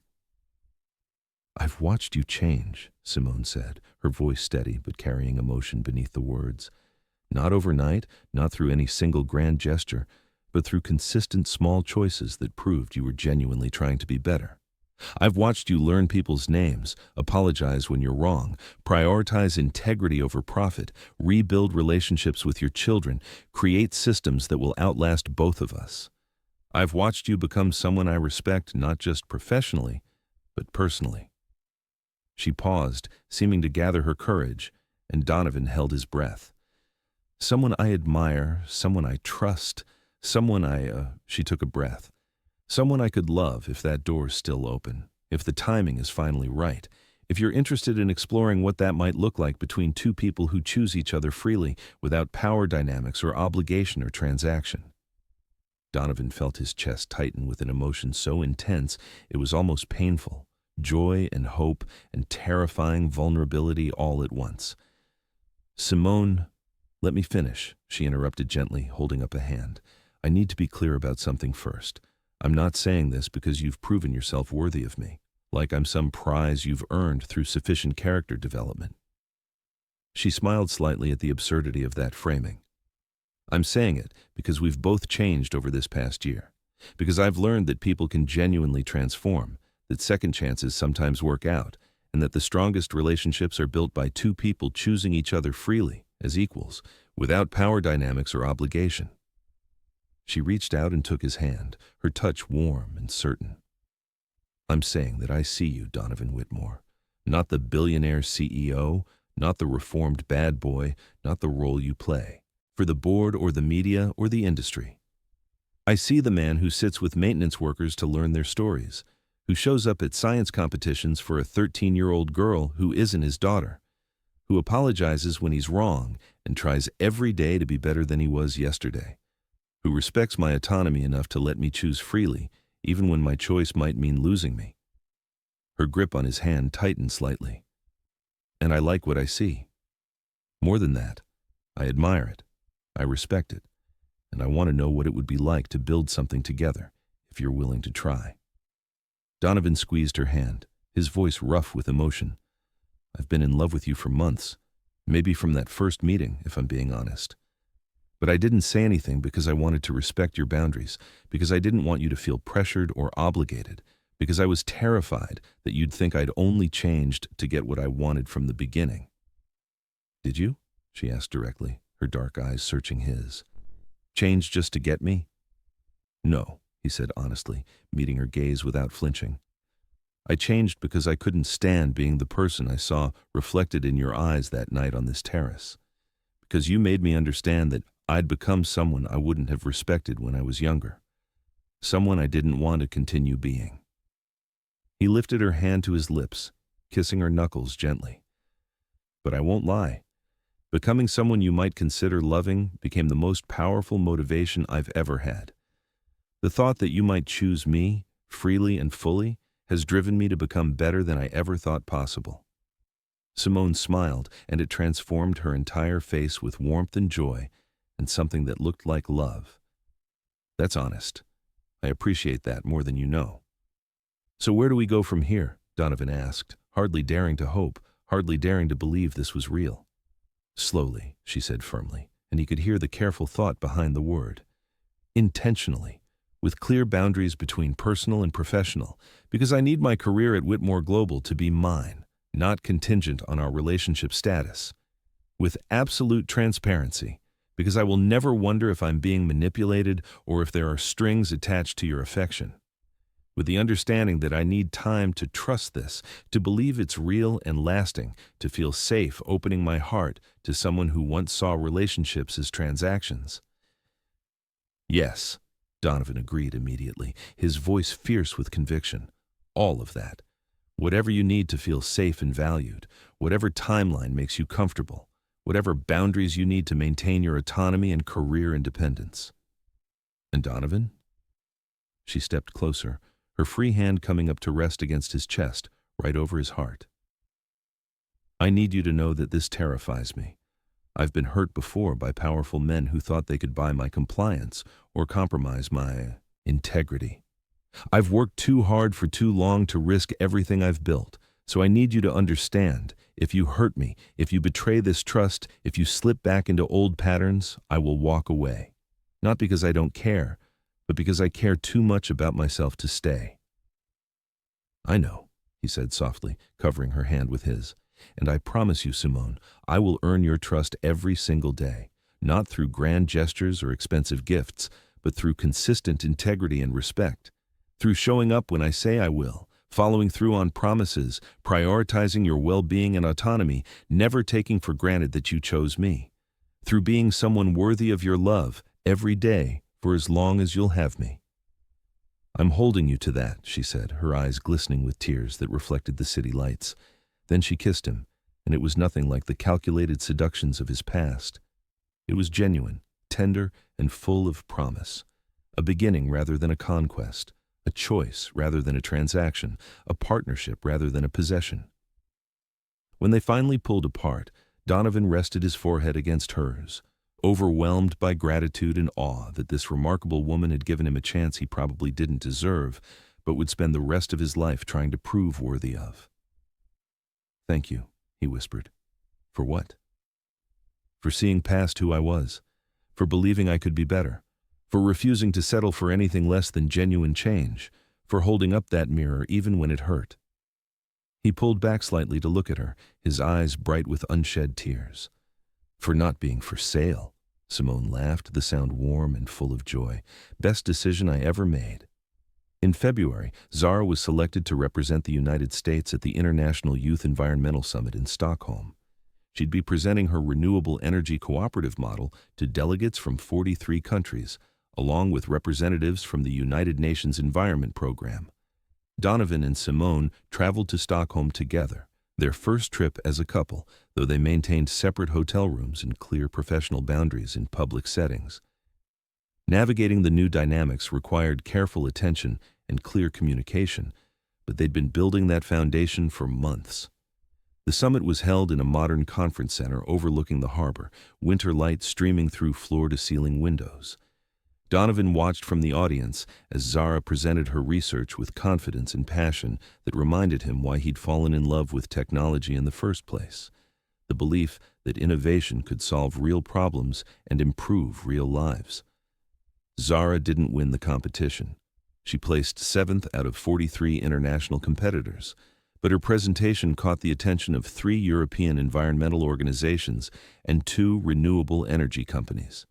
"I've watched you change," Simone said, her voice steady but carrying emotion beneath the words. "Not overnight, not through any single grand gesture, but through consistent small choices that proved you were genuinely trying to be better. I've watched you learn people's names, apologize when you're wrong, prioritize integrity over profit, rebuild relationships with your children, create systems that will outlast both of us. I've watched you become someone I respect not just professionally, but personally." She paused, seeming to gather her courage, and Donovan held his breath. "Someone I admire, someone I trust, she took a breath. "Someone I could love if that door's still open, if the timing is finally right, if you're interested in exploring what that might look like between two people who choose each other freely without power dynamics or obligation or transaction." Donovan felt his chest tighten with an emotion so intense it was almost painful, joy and hope and terrifying vulnerability all at once. "Simone, let me finish," she interrupted gently, holding up a hand. "I need to be clear about something first. I'm not saying this because you've proven yourself worthy of me, like I'm some prize you've earned through sufficient character development." She smiled slightly at the absurdity of that framing. "I'm saying it because we've both changed over this past year, because I've learned that people can genuinely transform, that second chances sometimes work out, and that the strongest relationships are built by two people choosing each other freely, as equals, without power dynamics or obligation." She reached out and took his hand, her touch warm and certain. "I'm saying that I see you, Donovan Whitmore. Not the billionaire CEO, not the reformed bad boy, not the role you play, for the board or the media or the industry. I see the man who sits with maintenance workers to learn their stories, who shows up at science competitions for a 13-year-old girl who isn't his daughter, who apologizes when he's wrong and tries every day to be better than he was yesterday, who respects my autonomy enough to let me choose freely, even when my choice might mean losing me." Her grip on his hand tightened slightly. "And I like what I see. More than that, I admire it, I respect it, and I want to know what it would be like to build something together, if you're willing to try." Donovan squeezed her hand, his voice rough with emotion. "I've been in love with you for months, maybe from that first meeting, if I'm being honest. But I didn't say anything because I wanted to respect your boundaries, because I didn't want you to feel pressured or obligated, because I was terrified that you'd think I'd only changed to get what I wanted from the beginning." "Did you?" she asked directly, her dark eyes searching his. Change just to get me? No, he said honestly, meeting her gaze without flinching. I changed because I couldn't stand being the person I saw reflected in your eyes that night on this terrace. Because you made me understand that I'd become someone I wouldn't have respected when I was younger. Someone I didn't want to continue being. He lifted her hand to his lips, kissing her knuckles gently. But I won't lie. Becoming someone you might consider loving became the most powerful motivation I've ever had. The thought that you might choose me, freely and fully, has driven me to become better than I ever thought possible. Simone smiled, and it transformed her entire face with warmth and joy, and something that looked like love. That's honest. I appreciate that more than you know. So where do we go from here? Donovan asked, hardly daring to hope, hardly daring to believe this was real. Slowly, she said firmly, and he could hear the careful thought behind the word. Intentionally, with clear boundaries between personal and professional, because I need my career at Whitmore Global to be mine, not contingent on our relationship status. With absolute transparency, because I will never wonder if I'm being manipulated or if there are strings attached to your affection. With the understanding that I need time to trust this, to believe it's real and lasting, to feel safe opening my heart to someone who once saw relationships as transactions. Yes, Donovan agreed immediately, his voice fierce with conviction. All of that. Whatever you need to feel safe and valued, whatever timeline makes you comfortable, whatever boundaries you need to maintain your autonomy and career independence. And Donovan? She stepped closer, her free hand coming up to rest against his chest, right over his heart. I need you to know that this terrifies me. I've been hurt before by powerful men who thought they could buy my compliance or compromise my integrity. I've worked too hard for too long to risk everything I've built, so I need you to understand, if you hurt me, if you betray this trust, if you slip back into old patterns, I will walk away. Not because I don't care, but because I care too much about myself to stay. I know, he said softly, covering her hand with his. And I promise you, Simone, I will earn your trust every single day, not through grand gestures or expensive gifts, but through consistent integrity and respect, through showing up when I say I will, following through on promises, prioritizing your well-being and autonomy, never taking for granted that you chose me, through being someone worthy of your love every day for as long as you'll have me. I'm holding you to that, she said, her eyes glistening with tears that reflected the city lights. Then she kissed him, and it was nothing like the calculated seductions of his past. It was genuine, tender, and full of promise. A beginning rather than a conquest, a choice rather than a transaction, a partnership rather than a possession. When they finally pulled apart, Donovan rested his forehead against hers, overwhelmed by gratitude and awe that this remarkable woman had given him a chance he probably didn't deserve, but would spend the rest of his life trying to prove worthy of. Thank you, he whispered. For what? For seeing past who I was, for believing I could be better, for refusing to settle for anything less than genuine change, for holding up that mirror even when it hurt. He pulled back slightly to look at her, his eyes bright with unshed tears. For not being for sale, Simone laughed, the sound warm and full of joy. Best decision I ever made. In February, Zara was selected to represent the United States at the International Youth Environmental Summit in Stockholm. She'd be presenting her renewable energy cooperative model to delegates from 43 countries, along with representatives from the United Nations Environment Program. Donovan and Simone traveled to Stockholm together, their first trip as a couple, though they maintained separate hotel rooms and clear professional boundaries in public settings. Navigating the new dynamics required careful attention and clear communication, but they'd been building that foundation for months. The summit was held in a modern conference center overlooking the harbor, winter light streaming through floor-to-ceiling windows. Donovan watched from the audience as Zara presented her research with confidence and passion that reminded him why he'd fallen in love with technology in the first place. The belief that innovation could solve real problems and improve real lives. Zara didn't win the competition. She placed 7th out of 43 international competitors, but her presentation caught the attention of 3 European environmental organizations and 2 renewable energy companies.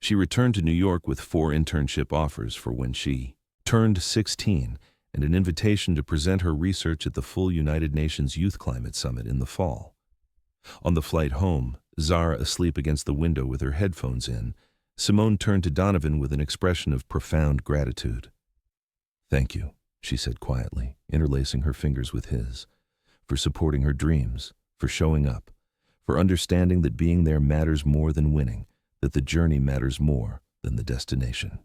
She returned to New York with 4 internship offers for when she turned 16 and an invitation to present her research at the full United Nations Youth Climate Summit in the fall. On the flight home, Zara asleep against the window with her headphones in, Simone turned to Donovan with an expression of profound gratitude. "Thank you," she said quietly, interlacing her fingers with his, "for supporting her dreams, for showing up, for understanding that being there matters more than winning, that the journey matters more than the destination."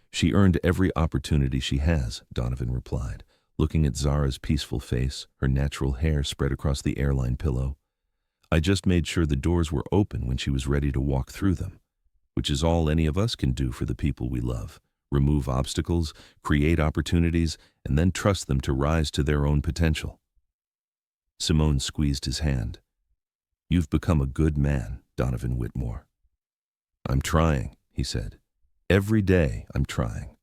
"She earned every opportunity she has," Donovan replied, looking at Zara's peaceful face, her natural hair spread across the airline pillow. "I just made sure the doors were open when she was ready to walk through them, which is all any of us can do for the people we love. Remove obstacles, create opportunities, and then trust them to rise to their own potential." Simone squeezed his hand. "You've become a good man, Donovan Whitmore." "I'm trying," he said. "Every day I'm trying."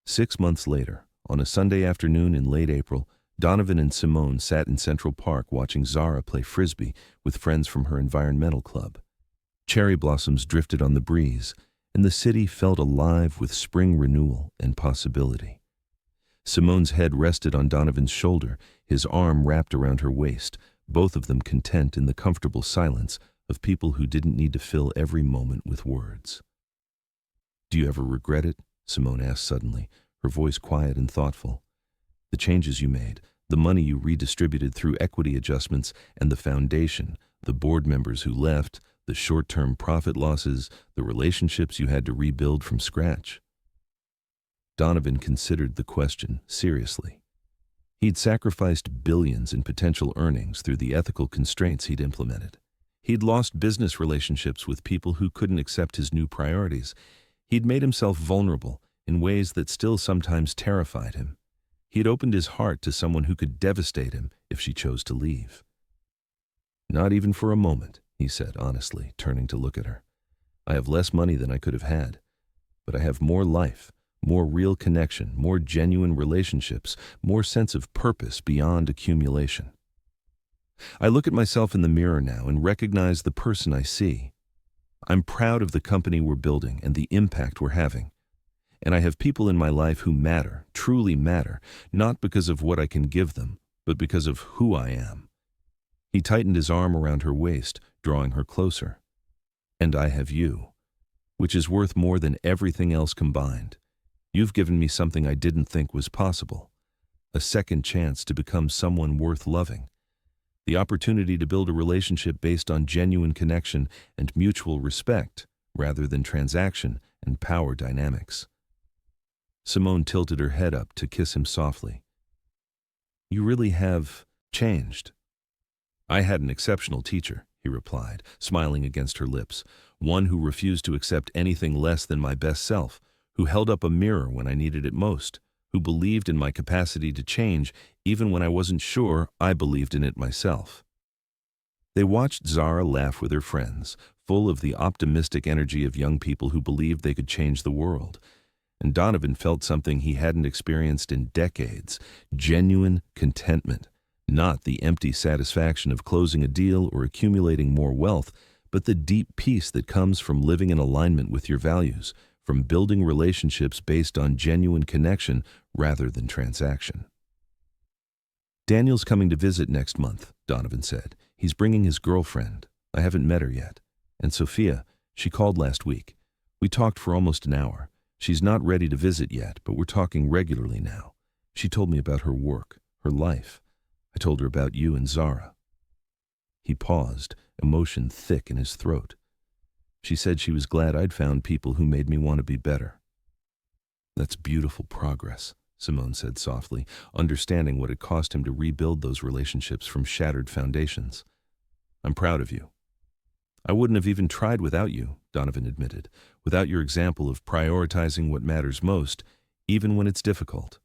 6 months later, on a Sunday afternoon in late April, Donovan and Simone sat in Central Park watching Zara play frisbee with friends from her environmental club. Cherry blossoms drifted on the breeze, and the city felt alive with spring renewal and possibility. Simone's head rested on Donovan's shoulder, his arm wrapped around her waist, both of them content in the comfortable silence of people who didn't need to fill every moment with words. "Do you ever regret it?" Simone asked suddenly, her voice quiet and thoughtful. "The changes you made, the money you redistributed through equity adjustments, and the foundation, the board members who left, the short-term profit losses, the relationships you had to rebuild from scratch." Donovan considered the question seriously. He'd sacrificed billions in potential earnings through the ethical constraints he'd implemented. He'd lost business relationships with people who couldn't accept his new priorities. He'd made himself vulnerable in ways that still sometimes terrified him. He'd opened his heart to someone who could devastate him if she chose to leave. "Not even for a moment," he said honestly, turning to look at her. "I have less money than I could have had, but I have more life, more real connection, more genuine relationships, more sense of purpose beyond accumulation. I look at myself in the mirror now and recognize the person I see. I'm proud of the company we're building and the impact we're having. And I have people in my life who matter, truly matter, not because of what I can give them, but because of who I am." He tightened his arm around her waist, drawing her closer. "And I have you, which is worth more than everything else combined. You've given me something I didn't think was possible, a second chance to become someone worth loving. The opportunity to build a relationship based on genuine connection and mutual respect, rather than transaction and power dynamics." Simone tilted her head up to kiss him softly. "You really have changed." "I had an exceptional teacher," he replied, smiling against her lips, "one who refused to accept anything less than my best self, who held up a mirror when I needed it most, who believed in my capacity to change even when I wasn't sure I believed in it myself." They watched Zara laugh with her friends, full of the optimistic energy of young people who believed they could change the world. And Donovan felt something he hadn't experienced in decades, genuine contentment, not the empty satisfaction of closing a deal or accumulating more wealth, but the deep peace that comes from living in alignment with your values, from building relationships based on genuine connection rather than transaction. "Daniel's coming to visit next month," Donovan said. "He's bringing his girlfriend. I haven't met her yet. And Sophia, she called last week. We talked for almost an hour. She's not ready to visit yet, but we're talking regularly now. She told me about her work, her life. I told her about you and Zara." He paused, emotion thick in his throat. "She said she was glad I'd found people who made me want to be better." "That's beautiful progress," Simone said softly, understanding what it cost him to rebuild those relationships from shattered foundations. "I'm proud of you." "I wouldn't have even tried without you," Donovan admitted, "without your example of prioritizing what matters most, even when it's difficult.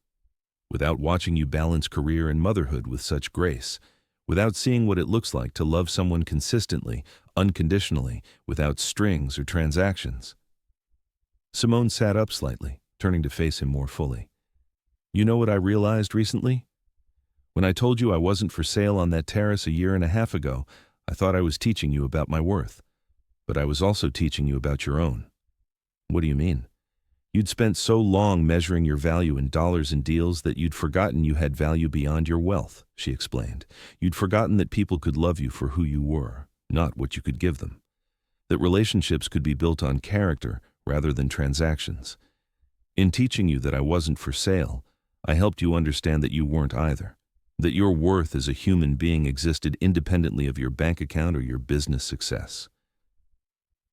Without watching you balance career and motherhood with such grace. Without seeing what it looks like to love someone consistently, unconditionally, without strings or transactions." Simone sat up slightly, turning to face him more fully. "You know what I realized recently? When I told you I wasn't for sale on that terrace a year and a half ago, I thought I was teaching you about my worth. But I was also teaching you about your own. What do you mean? You'd spent so long measuring your value in dollars and deals that you'd forgotten you had value beyond your wealth, she explained. You'd forgotten that people could love you for who you were, not what you could give them. That relationships could be built on character rather than transactions. In teaching you that I wasn't for sale, I helped you understand that you weren't either. That your worth as a human being existed independently of your bank account or your business success.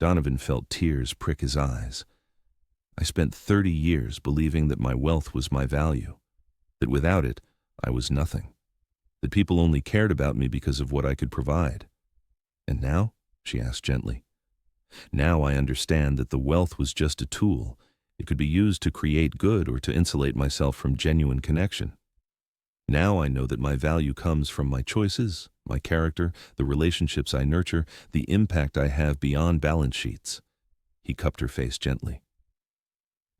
Donovan felt tears prick his eyes. I spent 30 years believing that my wealth was my value, that without it, I was nothing, that people only cared about me because of what I could provide. And now? She asked gently. Now I understand that the wealth was just a tool. It could be used to create good or to insulate myself from genuine connection. Now I know that my value comes from my choices, my character, the relationships I nurture, the impact I have beyond balance sheets. He cupped her face gently.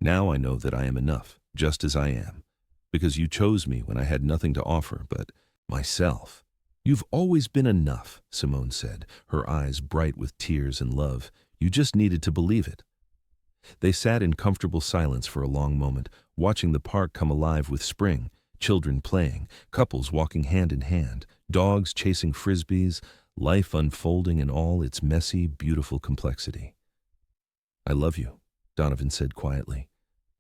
Now I know that I am enough, just as I am, because you chose me when I had nothing to offer but myself. You've always been enough, Simone said, her eyes bright with tears and love. You just needed to believe it. They sat in comfortable silence for a long moment, watching the park come alive with spring, children playing, couples walking hand in hand, dogs chasing frisbees, life unfolding in all its messy, beautiful complexity. I love you, Donovan said quietly.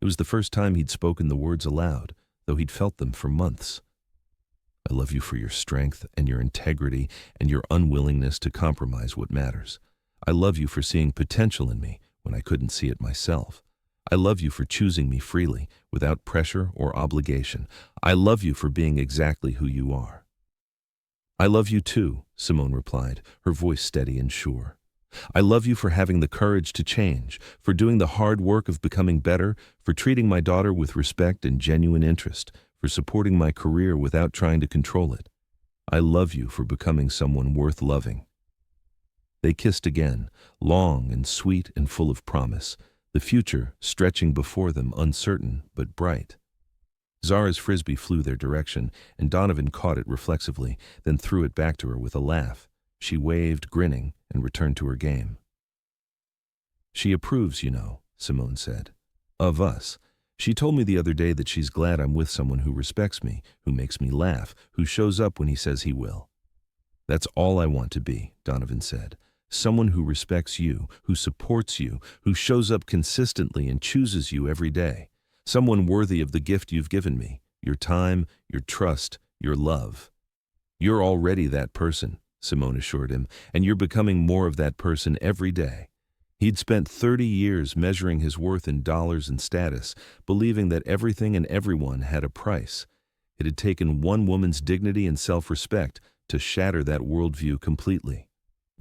It was the first time he'd spoken the words aloud, though he'd felt them for months. I love you for your strength and your integrity and your unwillingness to compromise what matters. I love you for seeing potential in me when I couldn't see it myself. I love you for choosing me freely, without pressure or obligation. I love you for being exactly who you are. I love you too, Simone replied, her voice steady and sure. I love you for having the courage to change, for doing the hard work of becoming better, for treating my daughter with respect and genuine interest, for supporting my career without trying to control it. I love you for becoming someone worth loving. They kissed again, long and sweet and full of promise, the future stretching before them uncertain but bright. Zara's frisbee flew their direction, and Donovan caught it reflexively, then threw it back to her with a laugh. She waved, grinning, and returned to her game. She approves, you know, Simone said. Of us. She told me the other day that she's glad I'm with someone who respects me, who makes me laugh, who shows up when he says he will. That's all I want to be, Donovan said. Someone who respects you, who supports you, who shows up consistently and chooses you every day. Someone worthy of the gift you've given me, your time, your trust, your love. You're already that person, Simone assured him, and you're becoming more of that person every day. He'd spent 30 years measuring his worth in dollars and status, believing that everything and everyone had a price. It had taken one woman's dignity and self-respect to shatter that worldview completely.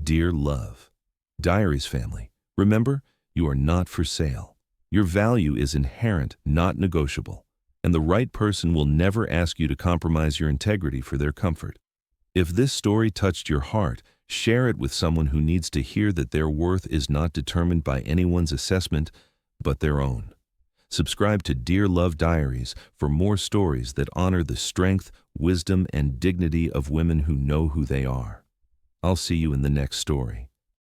Dear Love Diaries family, remember, you are not for sale. Your value is inherent, not negotiable, and the right person will never ask you to compromise your integrity for their comfort. If this story touched your heart, share it with someone who needs to hear that their worth is not determined by anyone's assessment, but their own. Subscribe to Dear Love Diaries for more stories that honor the strength, wisdom, and dignity of women who know who they are. I'll see you in the next story.